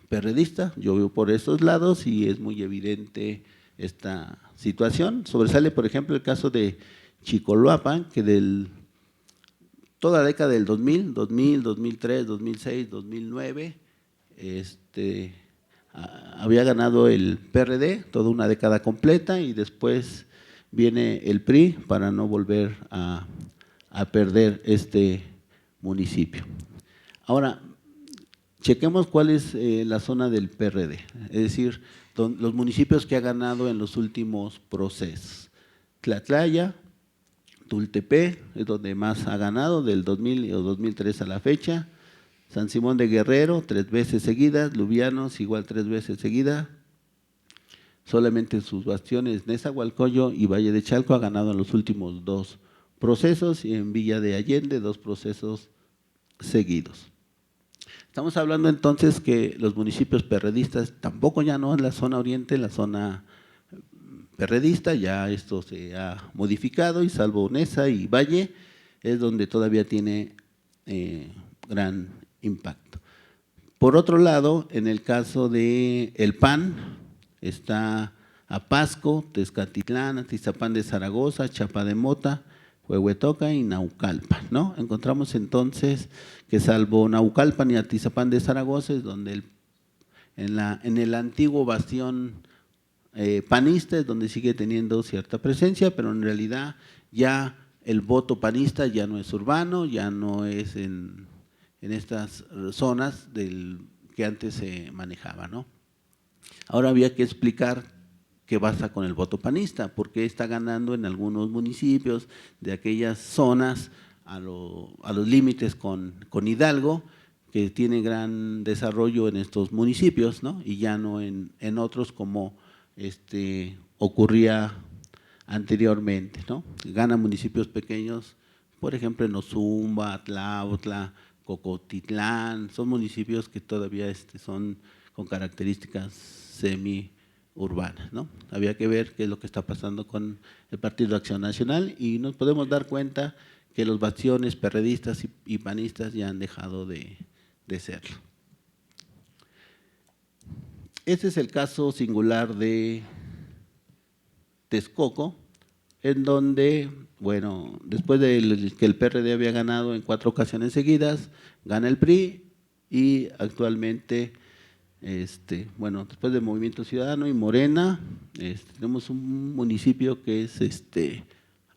perredista. Yo vivo por esos lados y es muy evidente esta situación. Sobresale, por ejemplo, el caso de Chicoloapan, que toda la década del 2000, 2003, 2006, 2009, había ganado el PRD, toda una década completa, y después viene el PRI para no volver a perder este municipio. Ahora, chequemos cuál es la zona del PRD, es decir, los municipios que ha ganado en los últimos procesos. Tlatlaya, Tultepec, es donde más ha ganado, del 2000 o 2003 a la fecha. San Simón de Guerrero, 3 veces seguidas. Lubianos, igual 3 veces seguidas. Solamente sus bastiones Nezahualcóyotl y Valle de Chalco ha ganado en los últimos 2 procesos, y en Villa de Allende 2 procesos seguidos. Estamos hablando entonces que los municipios perredistas, tampoco ya no en la zona oriente, en la zona perredista, ya esto se ha modificado, y salvo Neza y Valle, es donde todavía tiene gran impacto. Por otro lado, en el caso de el PAN, está Apasco, Tezcatitlán, Atizapán de Zaragoza, Chapa de Mota, Huehuetoca y Naucalpan, ¿no? Encontramos entonces que salvo Naucalpan y Atizapán de Zaragoza es donde en el antiguo bastión panista es donde sigue teniendo cierta presencia, pero en realidad ya el voto panista ya no es urbano, ya no es en estas zonas que antes se manejaba, ¿no? Ahora había que explicar qué pasa con el voto panista, por qué está ganando en algunos municipios de aquellas zonas a los límites con Hidalgo, que tiene gran desarrollo en estos municipios, ¿no? Y ya no en otros como ocurría anteriormente, ¿no? Gana municipios pequeños, por ejemplo en Ozumba, Tlautla, Cocotitlán, son municipios que todavía son con características semi-urbanas, ¿no? Había que ver qué es lo que está pasando con el Partido Acción Nacional, y nos podemos dar cuenta que los bastiones perredistas y panistas ya han dejado de serlo. Este es el caso singular de Texcoco, en donde, bueno, después de que el PRD había ganado en 4 ocasiones seguidas, gana el PRI, y actualmente, bueno, después del Movimiento Ciudadano y Morena, tenemos un municipio que es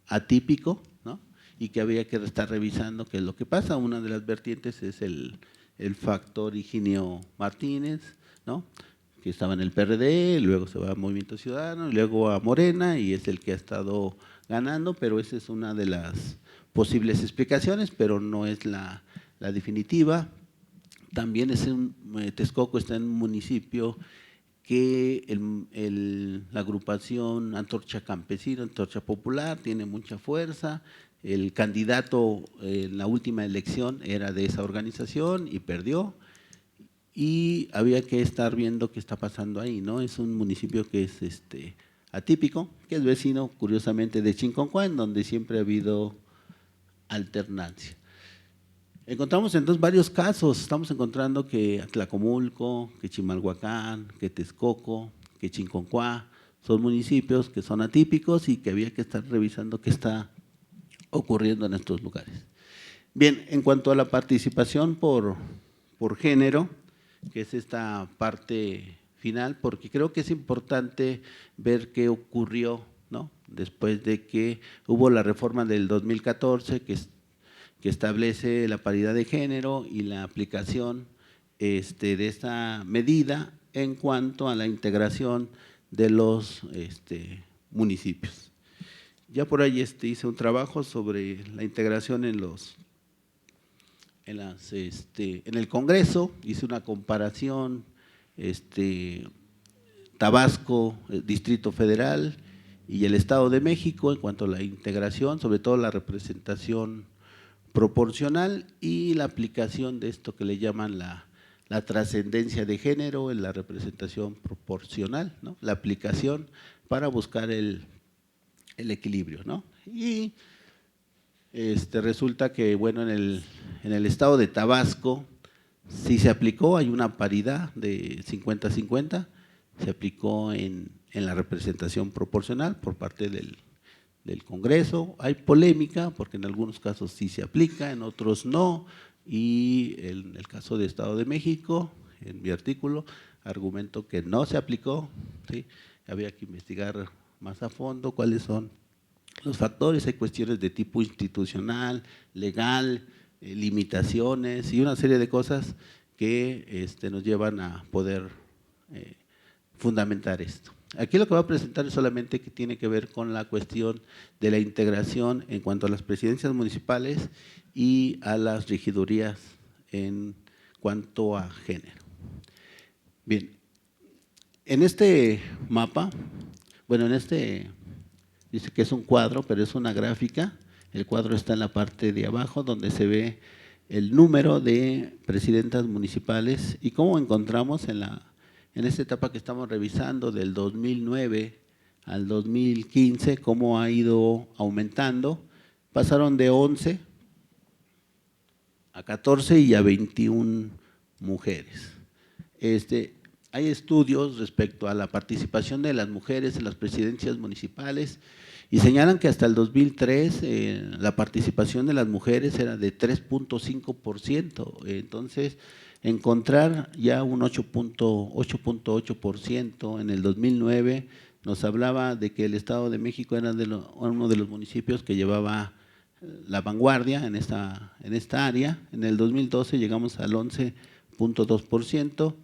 atípico, ¿no? Y que había que estar revisando qué es lo que pasa. Una de las vertientes es el factor Higinio Martínez, ¿no? Que estaba en el PRD, luego se va a Movimiento Ciudadano, y luego a Morena, y es el que ha estado ganando, pero esa es una de las posibles explicaciones, pero no es la definitiva. También Texcoco está en un municipio que la agrupación Antorcha Campesina, Antorcha Popular, tiene mucha fuerza. El candidato en la última elección era de esa organización y perdió, y había que estar viendo qué está pasando ahí, ¿no? Es un municipio que es atípico, que es vecino, curiosamente, de Chinconcuá, en donde siempre ha habido alternancia. Encontramos entonces varios casos. Estamos encontrando que Tlacomulco, que Chimalhuacán, que Texcoco, que Chinconcuá son municipios que son atípicos y que había que estar revisando qué está ocurriendo en estos lugares. Bien, en cuanto a la participación por género, que es esta parte final, porque creo que es importante ver qué ocurrió, ¿no? Después de que hubo la reforma del 2014 que establece la paridad de género y la aplicación de esta medida en cuanto a la integración de los municipios. Ya por ahí hice un trabajo sobre la integración en el Congreso, hice una comparación, Tabasco, Distrito Federal y el Estado de México en cuanto a la integración, sobre todo la representación proporcional y la aplicación de esto que le llaman la trascendencia de género en la representación proporcional, ¿no? La aplicación para buscar el equilibrio, ¿no? Y resulta que, bueno, en el estado de Tabasco sí se aplicó, hay una paridad de 50-50, se aplicó en la representación proporcional por parte del Congreso. Hay polémica porque en algunos casos sí se aplica, en otros no, y en el caso de Estado de México, en mi artículo, argumento que no se aplicó, ¿sí? Había que investigar más a fondo cuáles son los factores, hay cuestiones de tipo institucional, legal, limitaciones y una serie de cosas que nos llevan a poder fundamentar esto. Aquí lo que va a presentar es solamente que tiene que ver con la cuestión de la integración en cuanto a las presidencias municipales y a las regidurías en cuanto a género. Bien, en este mapa, bueno, dice que es un cuadro, pero es una gráfica. El cuadro está en la parte de abajo donde se ve el número de presidentas municipales y cómo encontramos en esta etapa que estamos revisando del 2009 al 2015, cómo ha ido aumentando. Pasaron de 11 a 14 y a 21 mujeres. Hay estudios respecto a la participación de las mujeres en las presidencias municipales y señalan que hasta el 2003 la participación de las mujeres era de 3.5%. Entonces, encontrar ya un 8.8% en el 2009 nos hablaba de que el Estado de México era uno de los municipios que llevaba la vanguardia en esta área. En el 2012 llegamos al 11.2%.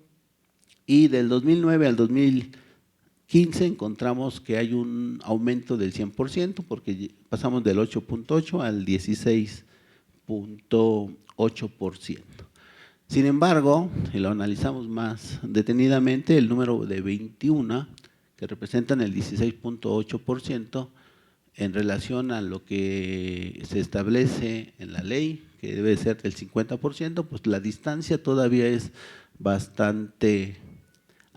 Y del 2009 al 2015 encontramos que hay un aumento del 100% porque pasamos del 8.8 al 16.8%. Sin embargo, si lo analizamos más detenidamente, el número de 21, que representan el 16.8%, en relación a lo que se establece en la ley, que debe ser del 50%, pues la distancia todavía es bastante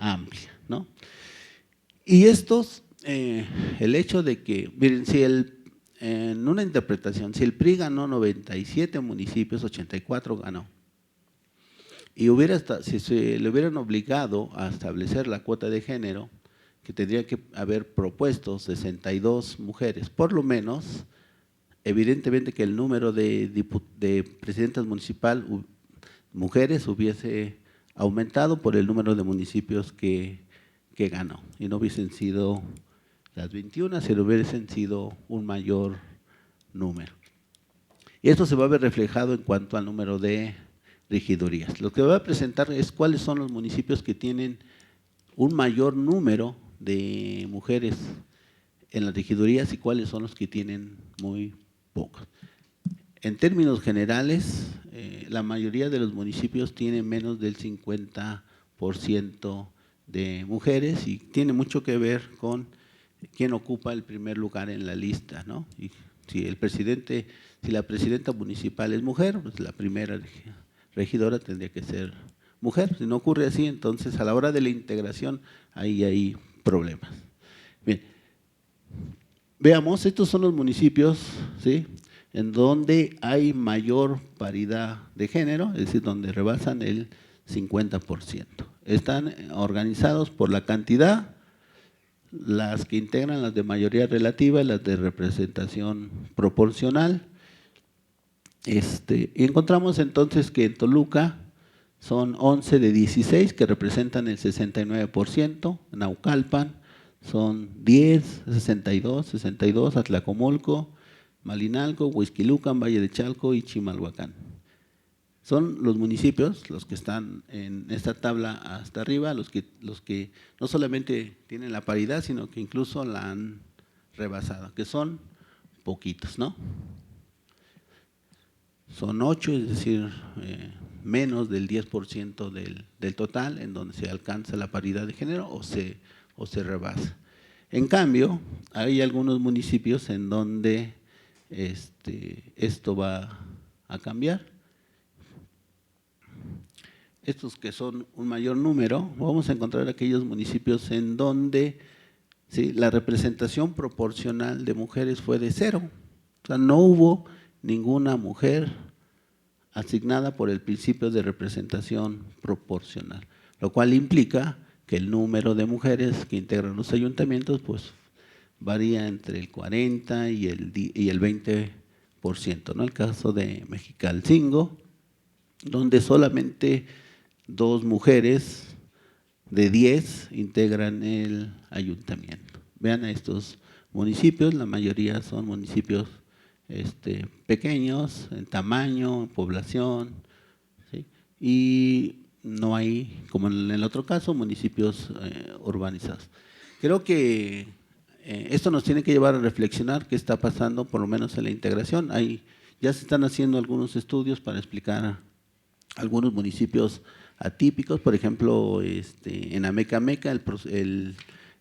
amplia, ¿no? Y el hecho de que, miren, en una interpretación, si el PRI ganó 97 municipios, 84 ganó, y si se le hubieran obligado a establecer la cuota de género, que tendría que haber propuesto 62 mujeres, por lo menos, evidentemente que el número de presidentas municipales mujeres hubiese aumentado por el número de municipios que ganó, y no hubiesen sido las 21, sino hubiesen sido un mayor número. Y esto se va a ver reflejado en cuanto al número de regidurías. Lo que voy a presentar es cuáles son los municipios que tienen un mayor número de mujeres en las regidurías y cuáles son los que tienen muy pocos. En términos generales, la mayoría de los municipios tienen menos del 50% de mujeres y tiene mucho que ver con quién ocupa el primer lugar en la lista, ¿no? Y si la presidenta municipal es mujer, pues la primera regidora tendría que ser mujer. Si no ocurre así, entonces a la hora de la integración ahí hay problemas. Bien, veamos, estos son los municipios, ¿sí?, en donde hay mayor paridad de género, es decir, donde rebasan el 50%. Están organizados por la cantidad, las que integran las de mayoría relativa y las de representación proporcional. Y encontramos entonces que en Toluca son 11 de 16 que representan el 69%, en Naucalpan son 10, 62, Atlacomulco, Malinalco, Huixquilucan, Valle de Chalco y Chimalhuacán. Son los municipios, los que están en esta tabla hasta arriba, los que no solamente tienen la paridad, sino que incluso la han rebasado, que son poquitos, ¿no? Son 8, es decir, menos del 10% del total, en donde se alcanza la paridad de género o se rebasa. En cambio, hay algunos municipios en donde esto va a cambiar. Estos que son un mayor número, vamos a encontrar aquellos municipios en donde, ¿sí?, la representación proporcional de mujeres fue de 0. O sea, no hubo ninguna mujer asignada por el principio de representación proporcional, lo cual implica que el número de mujeres que integran los ayuntamientos pues varía entre el 40 y el 20%, ¿no? El caso de Mexicalcingo, donde solamente 2 mujeres de 10 integran el ayuntamiento. Vean a estos municipios, la mayoría son municipios pequeños en tamaño, en población, ¿sí? Y no hay, como en el otro caso, municipios urbanizados. Creo que esto nos tiene que llevar a reflexionar qué está pasando, por lo menos en la integración. Ya se están haciendo algunos estudios para explicar algunos municipios atípicos, por ejemplo, en Amecameca,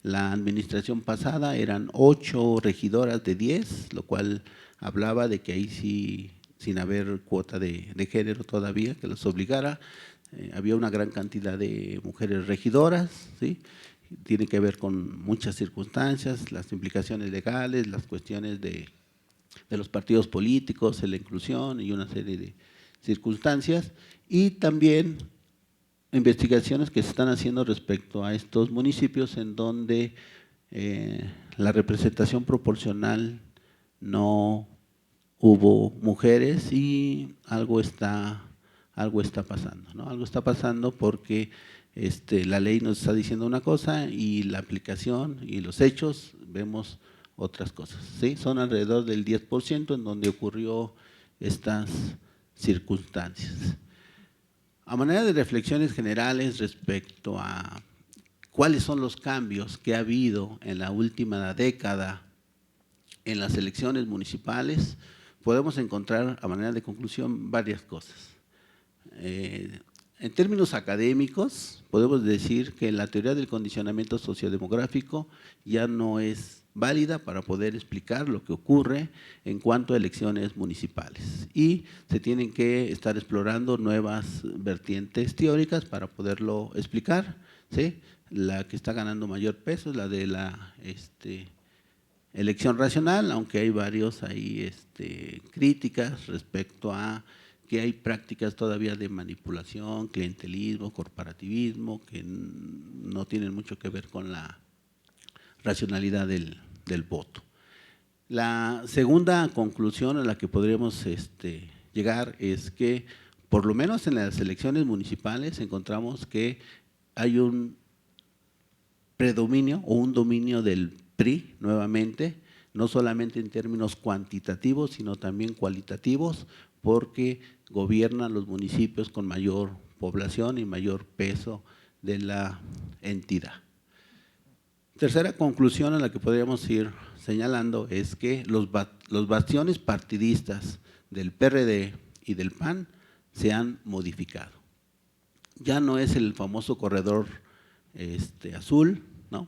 la administración pasada eran 8 regidoras de 10, lo cual hablaba de que ahí sí, sin haber cuota de género todavía, que los obligara, había una gran cantidad de mujeres regidoras, ¿sí? Tiene que ver con muchas circunstancias, las implicaciones legales, las cuestiones de los partidos políticos, la inclusión y una serie de circunstancias, y también investigaciones que se están haciendo respecto a estos municipios en donde la representación proporcional no hubo mujeres y algo está pasando, ¿no? Algo está pasando porque la ley nos está diciendo una cosa y la aplicación y los hechos vemos otras cosas, ¿sí? Son alrededor del 10% en donde ocurrió estas circunstancias. A manera de reflexiones generales respecto a cuáles son los cambios que ha habido en la última década en las elecciones municipales, podemos encontrar a manera de conclusión varias cosas. En términos académicos, podemos decir que la teoría del condicionamiento sociodemográfico ya no es válida para poder explicar lo que ocurre en cuanto a elecciones municipales y se tienen que estar explorando nuevas vertientes teóricas para poderlo explicar, ¿sí? La que está ganando mayor peso es la de la elección racional, aunque hay varios ahí críticas respecto a que hay prácticas todavía de manipulación, clientelismo, corporativismo, que no tienen mucho que ver con la racionalidad del voto. La segunda conclusión a la que podríamos llegar es que, por lo menos en las elecciones municipales, encontramos que hay un predominio o un dominio del PRI nuevamente, no solamente en términos cuantitativos, sino también cualitativos, porque gobiernan los municipios con mayor población y mayor peso de la entidad. Tercera conclusión a la que podríamos ir señalando es que los bastiones partidistas del PRD y del PAN se han modificado. Ya no es el famoso corredor azul, ¿no?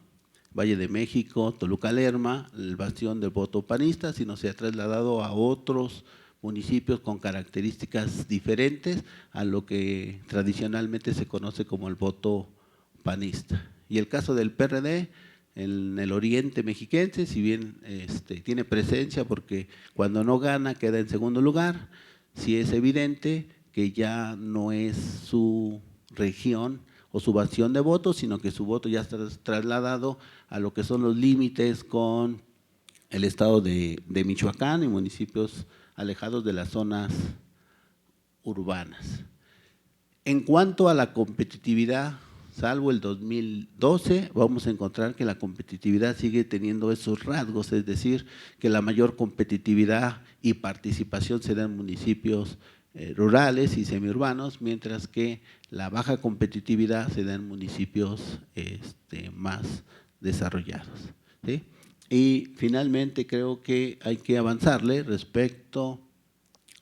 Valle de México, Toluca Lerma, el bastión del voto panista, sino se ha trasladado a otros municipios con características diferentes a lo que tradicionalmente se conoce como el voto panista. Y el caso del PRD, en el oriente mexiquense, si bien tiene presencia porque cuando no gana queda en segundo lugar, sí es evidente que ya no es su región o su bastión de votos, sino que su voto ya está trasladado a lo que son los límites con el estado de Michoacán y municipios alejados de las zonas urbanas. En cuanto a la competitividad, salvo el 2012, vamos a encontrar que la competitividad sigue teniendo esos rasgos, es decir, que la mayor competitividad y participación se da en municipios rurales y semiurbanos, mientras que la baja competitividad se da en municipios más desarrollados, ¿sí? Y finalmente creo que hay que avanzarle respecto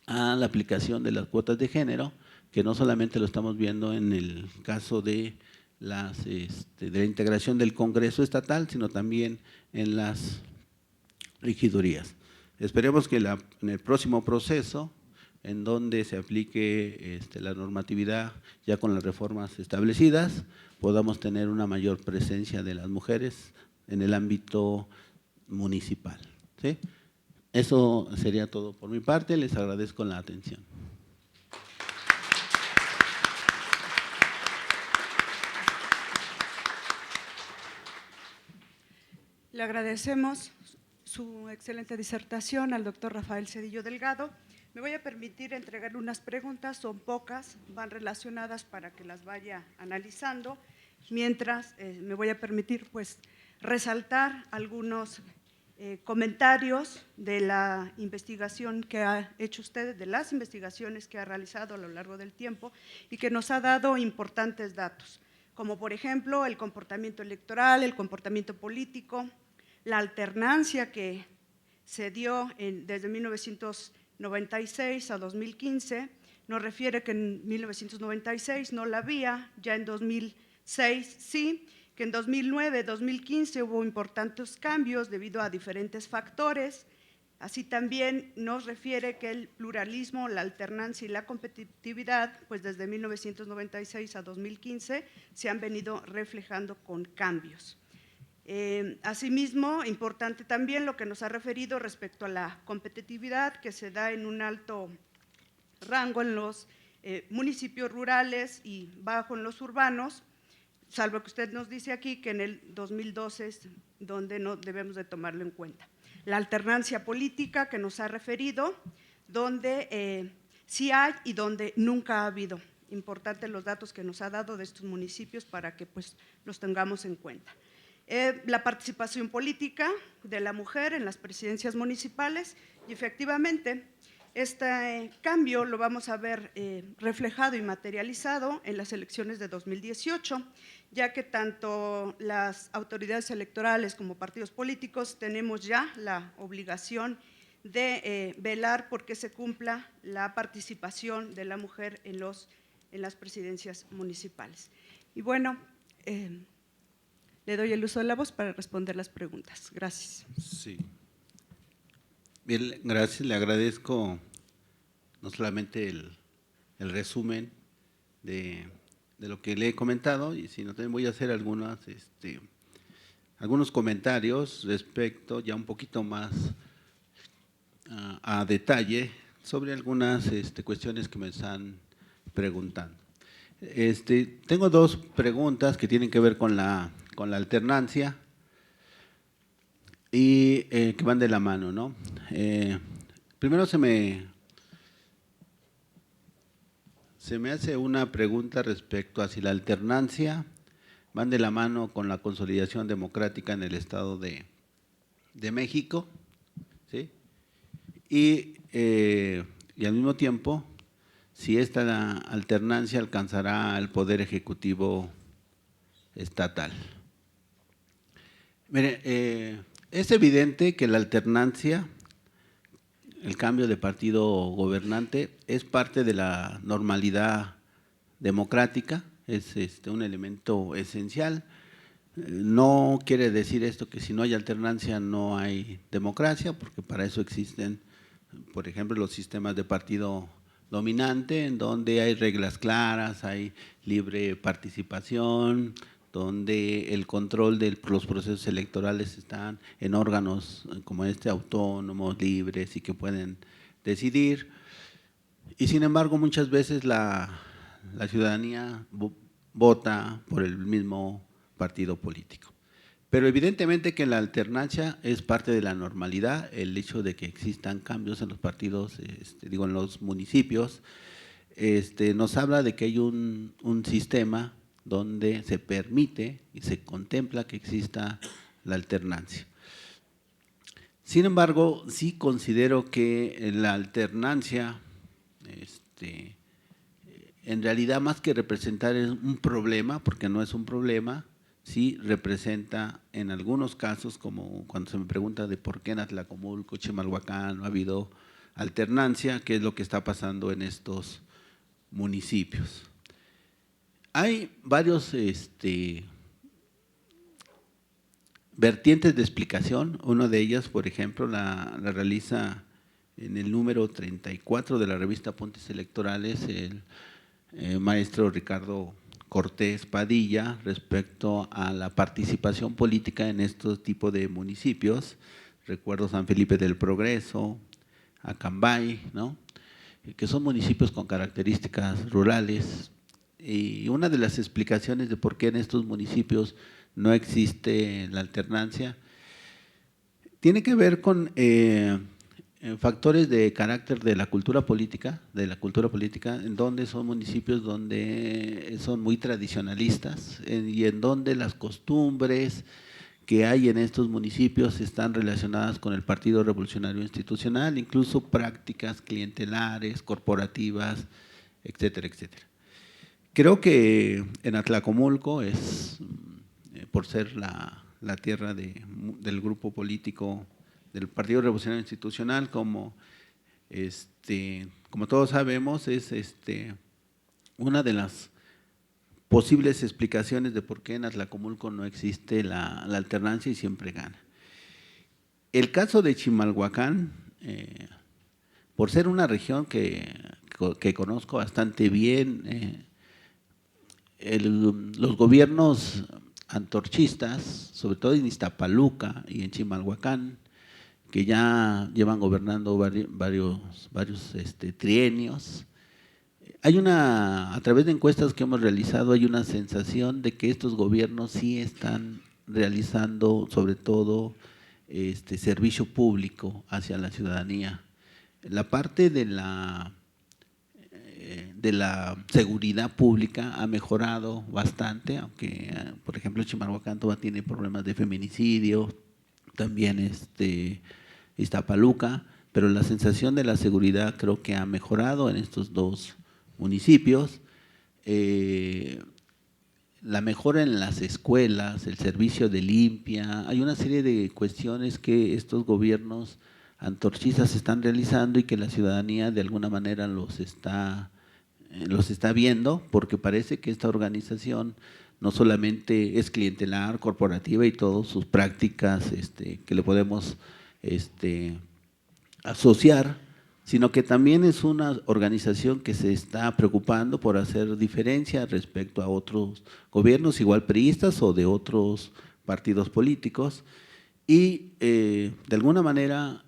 a la aplicación de las cuotas de género, que no solamente lo estamos viendo en el caso de la integración del Congreso Estatal, sino también en las regidurías. Esperemos que en el próximo proceso, en donde se aplique la normatividad ya con las reformas establecidas, podamos tener una mayor presencia de las mujeres en el ámbito municipal, ¿sí? Eso sería todo por mi parte, les agradezco la atención. Le agradecemos su excelente disertación al doctor Rafael Cedillo Delgado. Me voy a permitir entregarle unas preguntas, son pocas, van relacionadas para que las vaya analizando, mientras me voy a permitir pues resaltar algunos comentarios de la investigación que ha hecho usted, de las investigaciones que ha realizado a lo largo del tiempo y que nos ha dado importantes datos, como por ejemplo el comportamiento electoral, el comportamiento político, la alternancia que se dio desde 1996 a 2015, nos refiere que en 1996 no la había, ya en 2006 sí, que en 2009, 2015 hubo importantes cambios debido a diferentes factores. Así también nos refiere que el pluralismo, la alternancia y la competitividad, pues desde 1996 a 2015 se han venido reflejando con cambios. Asimismo, importante también lo que nos ha referido respecto a la competitividad que se da en un alto rango en los municipios rurales y bajo en los urbanos, salvo que usted nos dice aquí que en el 2012 es donde no debemos de tomarlo en cuenta. La alternancia política que nos ha referido, donde sí hay y donde nunca ha habido. Importantes los datos que nos ha dado de estos municipios para que pues los tengamos en cuenta. La participación política de la mujer en las presidencias municipales y efectivamente este cambio lo vamos a ver reflejado y materializado en las elecciones de 2018, ya que tanto las autoridades electorales como partidos políticos tenemos ya la obligación de velar por que se cumpla la participación de la mujer en las presidencias municipales. Y bueno, le doy el uso de la voz para responder las preguntas. Gracias. Sí. Bien, gracias, le agradezco no solamente el resumen de lo que le he comentado, sino también voy a hacer algunos comentarios respecto ya un poquito más a detalle sobre algunas cuestiones que me están preguntando. Tengo dos preguntas que tienen que ver con la alternancia y que van de la mano, ¿no? Primero se me hace una pregunta respecto a si la alternancia van de la mano con la consolidación democrática en el Estado de México, ¿sí? Y al mismo tiempo, si esta alternancia alcanzará al Poder Ejecutivo estatal. Mire, es evidente que la alternancia, el cambio de partido gobernante, es parte de la normalidad democrática, es un elemento esencial. No quiere decir esto que si no hay alternancia no hay democracia, porque para eso existen, por ejemplo, los sistemas de partido dominante, en donde hay reglas claras, hay libre participación, donde el control de los procesos electorales están en órganos como autónomos, libres y que pueden decidir. Y sin embargo, muchas veces la ciudadanía vota por el mismo partido político. Pero evidentemente que la alternancia es parte de la normalidad, el hecho de que existan cambios en los partidos, en los municipios, nos habla de que hay un sistema donde se permite y se contempla que exista la alternancia. Sin embargo, sí considero que la alternancia, en realidad más que representar un problema, porque no es un problema, sí representa en algunos casos, como cuando se me pregunta de por qué en Atlacomulco, Chimalhuacán no ha habido alternancia, qué es lo que está pasando en estos municipios. Hay varios vertientes de explicación. Una de ellas, por ejemplo, la realiza en el número 34 de la revista Apuntes Electorales el maestro Ricardo Cortés Padilla respecto a la participación política en estos tipos de municipios. Recuerdo San Felipe del Progreso, Acambay, ¿no? Que son municipios con características rurales. Y una de las explicaciones de por qué en estos municipios no existe la alternancia tiene que ver con factores de carácter de la cultura política, en donde son municipios donde son muy tradicionalistas y en donde las costumbres que hay en estos municipios están relacionadas con el Partido Revolucionario Institucional, incluso prácticas clientelares, corporativas, etcétera, etcétera. Creo que en Atlacomulco es, por ser la tierra del grupo político del Partido Revolucionario Institucional, como todos sabemos, es una de las posibles explicaciones de por qué en Atlacomulco no existe la alternancia y siempre gana. El caso de Chimalhuacán, por ser una región que conozco bastante bien, los gobiernos antorchistas, sobre todo en Iztapaluca y en Chimalhuacán, que ya llevan gobernando varios trienios, a través de encuestas que hemos realizado, hay una sensación de que estos gobiernos sí están realizando, sobre todo, servicio público hacia la ciudadanía. La parte de la seguridad pública ha mejorado bastante, aunque, por ejemplo, Chimalhuacán todavía tiene problemas de feminicidio, también Iztapaluca, pero la sensación de la seguridad creo que ha mejorado en estos dos municipios. La mejora en las escuelas, el servicio de limpia, hay una serie de cuestiones que estos gobiernos antorchistas están realizando y que la ciudadanía de alguna manera los está viendo, porque parece que esta organización no solamente es clientelar, corporativa y todas sus prácticas que le podemos asociar, sino que también es una organización que se está preocupando por hacer diferencia respecto a otros gobiernos, igual priistas o de otros partidos políticos, y de alguna manera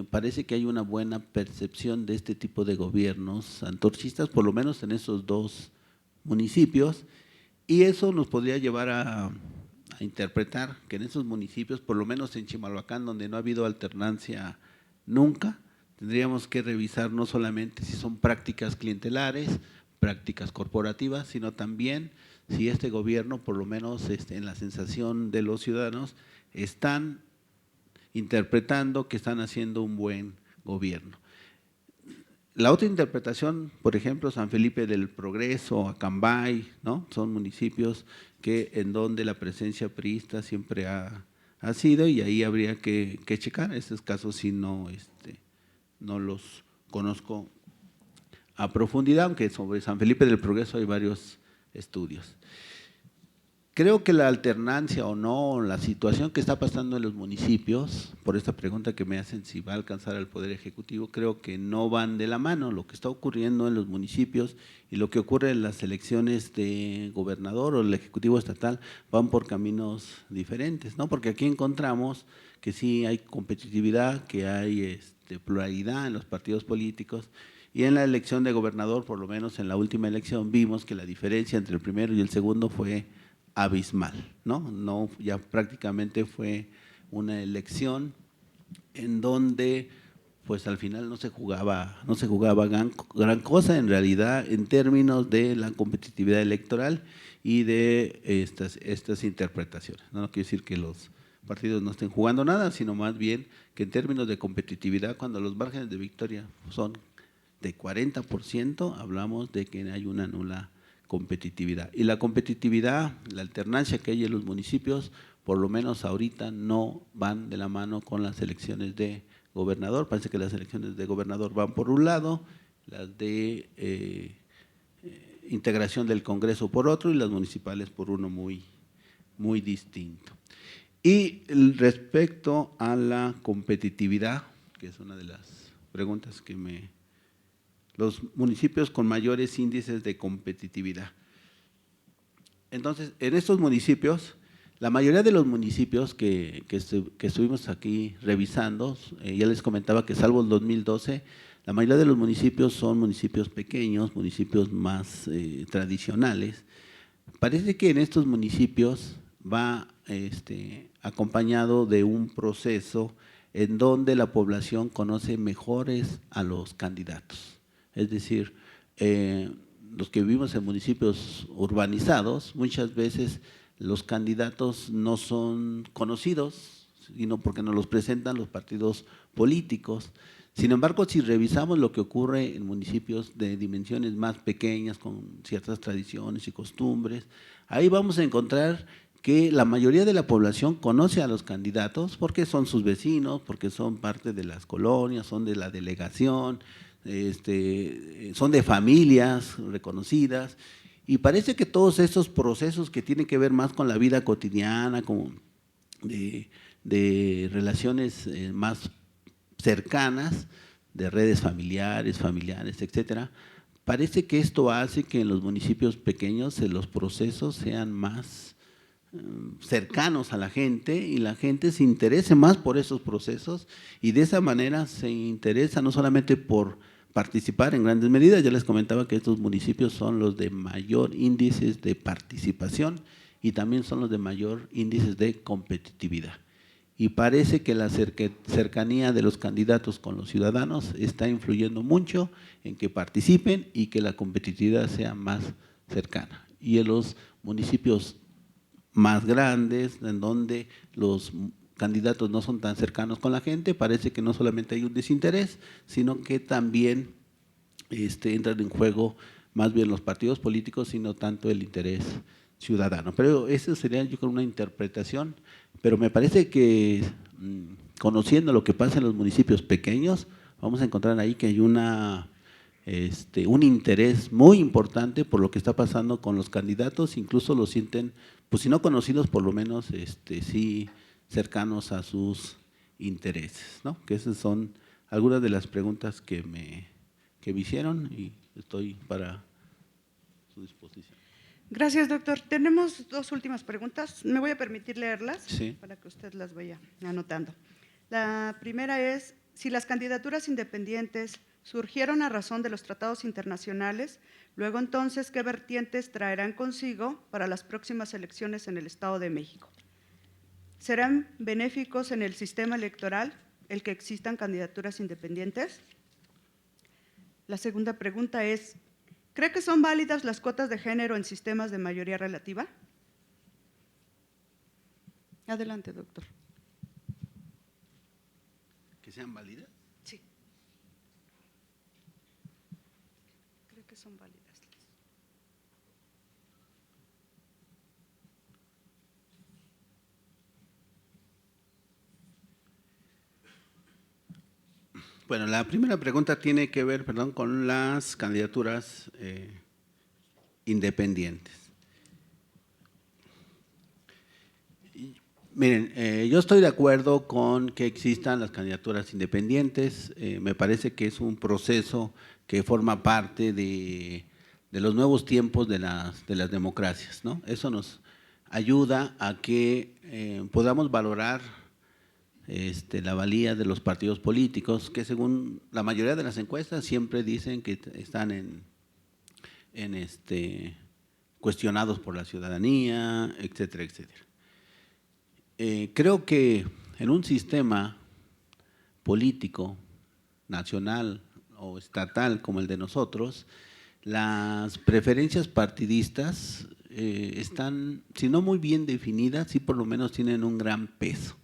parece que hay una buena percepción de este tipo de gobiernos antorchistas, por lo menos en esos dos municipios, y eso nos podría llevar a interpretar que en esos municipios, por lo menos en Chimalhuacán, donde no ha habido alternancia nunca, tendríamos que revisar no solamente si son prácticas clientelares, prácticas corporativas, sino también si este gobierno, por lo menos en la sensación de los ciudadanos, están interpretando que están haciendo un buen gobierno. La otra interpretación, por ejemplo, San Felipe del Progreso, Acambay, ¿no? Son municipios en donde la presencia priista siempre ha sido, y ahí habría que checar. Estos casos sí no los conozco a profundidad, aunque sobre San Felipe del Progreso hay varios estudios. Creo que la alternancia o no, la situación que está pasando en los municipios, por esta pregunta que me hacen si va a alcanzar al Poder Ejecutivo, creo que no van de la mano. Lo que está ocurriendo en los municipios y lo que ocurre en las elecciones de gobernador o el Ejecutivo Estatal van por caminos diferentes, ¿no? Porque aquí encontramos que sí hay competitividad, que hay pluralidad en los partidos políticos, y en la elección de gobernador, por lo menos en la última elección, vimos que la diferencia entre el primero y el segundo fue abismal, ¿no? Ya prácticamente fue una elección en donde pues al final no se jugaba gran cosa en realidad en términos de la competitividad electoral y de estas interpretaciones. No quiere decir que los partidos no estén jugando nada, sino más bien que en términos de competitividad, cuando los márgenes de victoria son de 40%, hablamos de que hay una nula competitividad. Y la competitividad, la alternancia que hay en los municipios, por lo menos ahorita no van de la mano con las elecciones de gobernador. Parece que las elecciones de gobernador van por un lado, las de integración del Congreso por otro y las municipales por uno muy, muy distinto. Y respecto a la competitividad, que es una de las preguntas que los municipios con mayores índices de competitividad. Entonces, en estos municipios, la mayoría de los municipios que estuvimos aquí revisando, ya les comentaba que salvo el 2012, la mayoría de los municipios son municipios pequeños, municipios más tradicionales. Parece que en estos municipios va acompañado de un proceso en donde la población conoce mejores a los candidatos. Es decir, los que vivimos en municipios urbanizados, muchas veces los candidatos no son conocidos, sino porque nos los presentan los partidos políticos. Sin embargo, si revisamos lo que ocurre en municipios de dimensiones más pequeñas, con ciertas tradiciones y costumbres, ahí vamos a encontrar que la mayoría de la población conoce a los candidatos porque son sus vecinos, porque son parte de las colonias, son de la delegación, son de familias reconocidas, y parece que todos estos procesos que tienen que ver más con la vida cotidiana, de relaciones más cercanas, de redes familiares, etcétera, parece que esto hace que en los municipios pequeños los procesos sean más cercanos a la gente y la gente se interese más por esos procesos y de esa manera se interesa no solamente por participar en grandes medidas, ya les comentaba que estos municipios son los de mayor índices de participación y también son los de mayor índices de competitividad. Y parece que la cercanía de los candidatos con los ciudadanos está influyendo mucho en que participen y que la competitividad sea más cercana. Y en los municipios más grandes, en donde los candidatos no son tan cercanos con la gente, parece que no solamente hay un desinterés, sino que también entran en juego más bien los partidos políticos, sino tanto el interés ciudadano. Pero esa sería, yo creo, una interpretación, pero me parece que conociendo lo que pasa en los municipios pequeños, vamos a encontrar ahí que hay un interés muy importante por lo que está pasando con los candidatos, incluso los sienten, pues si no conocidos, por lo menos sí cercanos a sus intereses, ¿no? Que esas son algunas de las preguntas que me hicieron y estoy para su disposición. Gracias, doctor. Tenemos dos últimas preguntas. Me voy a permitir leerlas para que usted las vaya anotando. La primera es, si las candidaturas independientes surgieron a razón de los tratados internacionales, luego entonces, ¿qué vertientes traerán consigo para las próximas elecciones en el Estado de México? ¿Serán benéficos en el sistema electoral el que existan candidaturas independientes? La segunda pregunta es, ¿cree que son válidas las cuotas de género en sistemas de mayoría relativa? Adelante, doctor. ¿Que sean válidas? Sí. Creo que son válidas. Bueno, la primera pregunta tiene que ver, con las candidaturas independientes. Miren, yo estoy de acuerdo con que existan las candidaturas independientes. Me parece que es un proceso que forma parte de los nuevos tiempos de las democracias, ¿no? Eso nos ayuda a que podamos valorar la valía de los partidos políticos, que según la mayoría de las encuestas siempre dicen que están cuestionados por la ciudadanía, etcétera, etcétera. Creo que en un sistema político, nacional o estatal como el de nosotros, las preferencias partidistas están, si no muy bien definidas, sí por lo menos tienen un gran peso.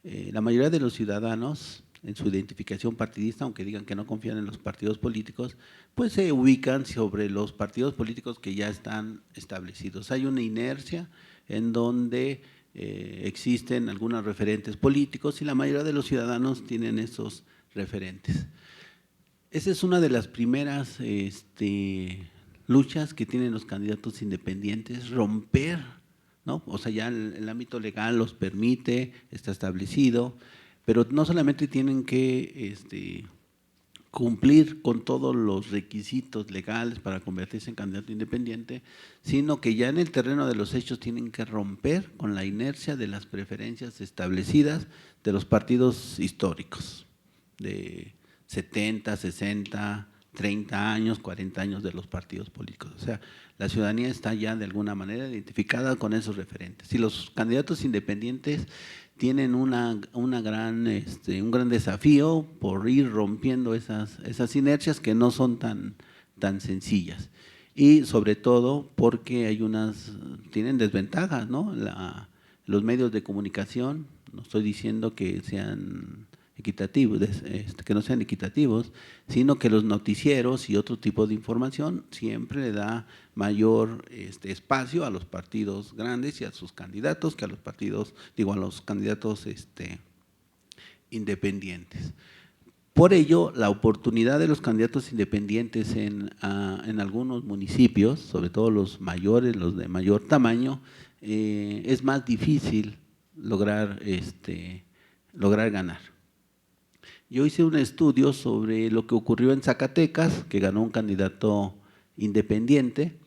La mayoría de los ciudadanos en su identificación partidista, aunque digan que no confían en los partidos políticos, pues se ubican sobre los partidos políticos que ya están establecidos. Hay una inercia en donde existen algunos referentes políticos y la mayoría de los ciudadanos tienen esos referentes. Esa es una de las primeras luchas que tienen los candidatos independientes, romper, ¿no? O sea, ya el ámbito legal los permite, está establecido, pero no solamente tienen que cumplir con todos los requisitos legales para convertirse en candidato independiente, sino que ya en el terreno de los hechos tienen que romper con la inercia de las preferencias establecidas de los partidos históricos, de 70, 60, 30 años, 40 años de los partidos políticos. O sea, la ciudadanía está ya de alguna manera identificada con esos referentes. Y los candidatos independientes tienen un gran desafío por ir rompiendo esas inercias que no son tan sencillas. y sobre todo porque tienen desventajas, ¿no? Los medios de comunicación, no estoy diciendo que sean equitativos, que no sean equitativos, sino que los noticieros y otro tipo de información siempre le da mayor espacio a los partidos grandes y a sus candidatos que a los partidos, a los candidatos independientes. Por ello, la oportunidad de los candidatos independientes en algunos municipios, sobre todo los mayores, los de mayor tamaño, es más difícil lograr ganar. Yo hice un estudio sobre lo que ocurrió en Zacatecas, que ganó un candidato independiente,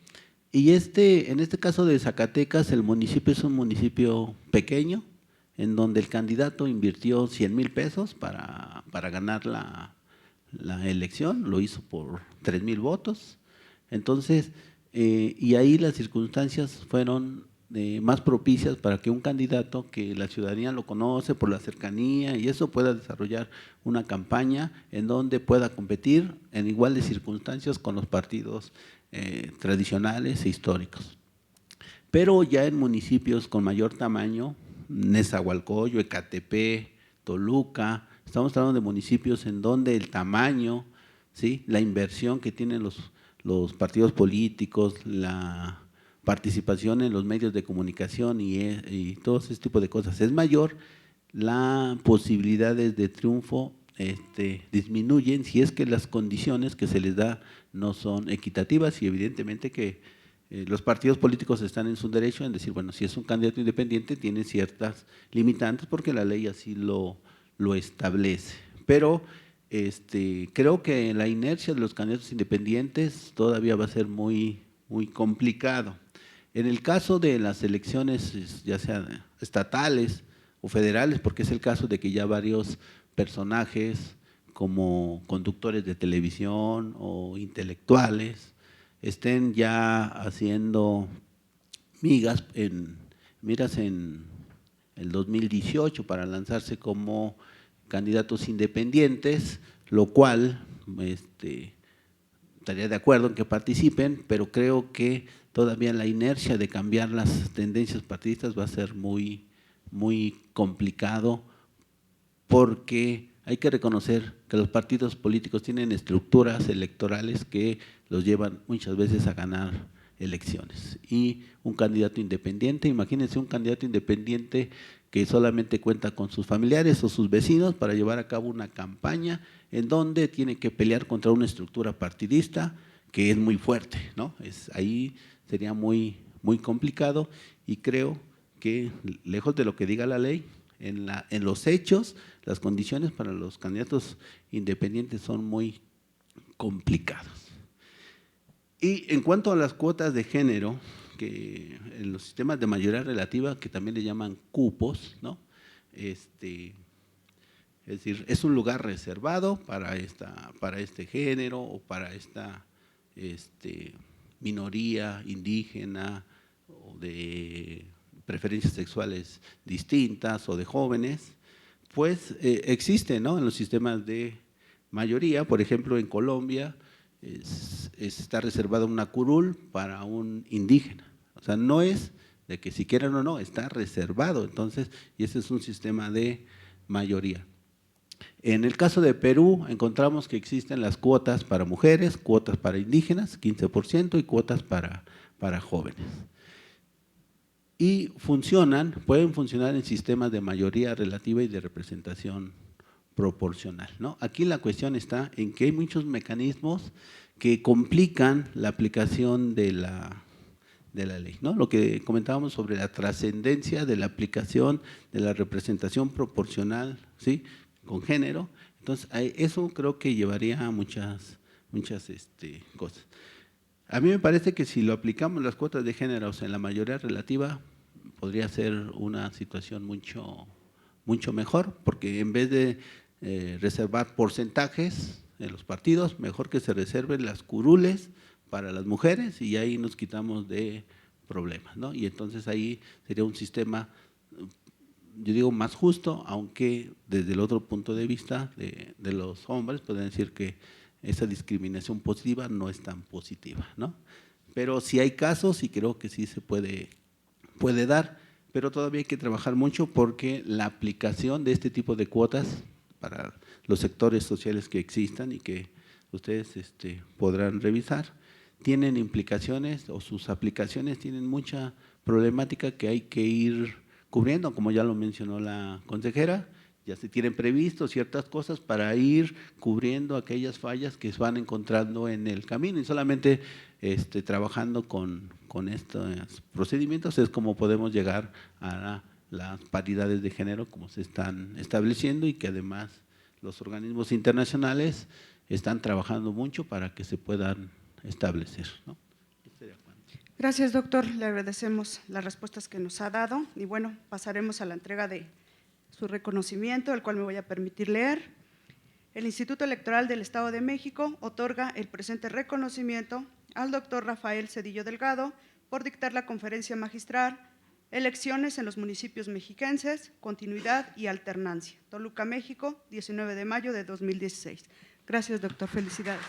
y en este caso de Zacatecas, el municipio es un municipio pequeño, en donde el candidato invirtió 100,000 pesos para ganar la elección, lo hizo por 3,000 votos. Entonces, y ahí las circunstancias fueron más propicias para que un candidato que la ciudadanía lo conoce por la cercanía y eso pueda desarrollar una campaña en donde pueda competir en iguales circunstancias con los partidos tradicionales e históricos. Pero ya en municipios con mayor tamaño, Nezahualcóyotl, Ecatepec, Toluca, estamos hablando de municipios en donde el tamaño, ¿sí?, la inversión que tienen los partidos políticos, la participación en los medios de comunicación y todo ese tipo de cosas es mayor, las posibilidades de triunfo disminuyen si es que las condiciones que se les da no son equitativas y evidentemente que los partidos políticos están en su derecho en decir, bueno, si es un candidato independiente tiene ciertas limitantes porque la ley así lo establece. Pero creo que la inercia de los candidatos independientes todavía va a ser muy, muy complicado. En el caso de las elecciones, ya sean estatales o federales, porque es el caso de que ya varios personajes como conductores de televisión o intelectuales estén ya haciendo miras en el 2018 para lanzarse como candidatos independientes, lo cual estaría de acuerdo en que participen, pero creo que todavía la inercia de cambiar las tendencias partidistas va a ser muy, muy complicado porque hay que reconocer que los partidos políticos tienen estructuras electorales que los llevan muchas veces a ganar elecciones. Y un candidato independiente, imagínense un candidato independiente que solamente cuenta con sus familiares o sus vecinos para llevar a cabo una campaña en donde tiene que pelear contra una estructura partidista que es muy fuerte, ¿no? Ahí sería muy, muy complicado y creo que lejos de lo que diga la ley, en los hechos, las condiciones para los candidatos independientes son muy complicados. Y en cuanto a las cuotas de género, que en los sistemas de mayoría relativa, que también le llaman cupos, ¿no? Es decir, es un lugar reservado para este género o para esta minoría indígena o de preferencias sexuales distintas o de jóvenes, pues existe, ¿no?, en los sistemas de mayoría. Por ejemplo, en Colombia está reservada una curul para un indígena, o sea, no es de que si quieren o no, está reservado, entonces, y ese es un sistema de mayoría. En el caso de Perú encontramos que existen las cuotas para mujeres, cuotas para indígenas, 15%, y cuotas para jóvenes. Y pueden funcionar en sistemas de mayoría relativa y de representación proporcional, ¿no? Aquí la cuestión está en que hay muchos mecanismos que complican la aplicación de la ley, ¿no? Lo que comentábamos sobre la trascendencia de la aplicación de la representación proporcional, ¿sí?, con género. Entonces, eso creo que llevaría a muchas cosas. A mí me parece que si lo aplicamos las cuotas de género en la mayoría relativa, podría ser una situación mucho, mucho mejor, porque en vez de reservar porcentajes en los partidos, mejor que se reserven las curules para las mujeres y ahí nos quitamos de problemas, ¿no? Y entonces ahí sería un sistema, yo digo, más justo, aunque desde el otro punto de vista de los hombres pueden decir que esa discriminación positiva no es tan positiva, ¿no? pero sí hay casos y creo que sí se puede dar, pero todavía hay que trabajar mucho porque la aplicación de este tipo de cuotas para los sectores sociales que existan y que ustedes podrán revisar, tienen implicaciones o sus aplicaciones tienen mucha problemática que hay que ir cubriendo, como ya lo mencionó la consejera. Ya se tienen previsto ciertas cosas para ir cubriendo aquellas fallas que se van encontrando en el camino y solamente trabajando con estos procedimientos es como podemos llegar a las paridades de género como se están estableciendo y que además los organismos internacionales están trabajando mucho para que se puedan establecer, ¿no? Gracias, doctor. Le agradecemos las respuestas que nos ha dado y bueno, pasaremos a la entrega de su reconocimiento, el cual me voy a permitir leer. El Instituto Electoral del Estado de México otorga el presente reconocimiento al doctor Rafael Cedillo Delgado por dictar la conferencia magistral Elecciones en los municipios mexiquenses, continuidad y alternancia. Toluca, México, 19 de mayo de 2016. Gracias, doctor. Felicidades.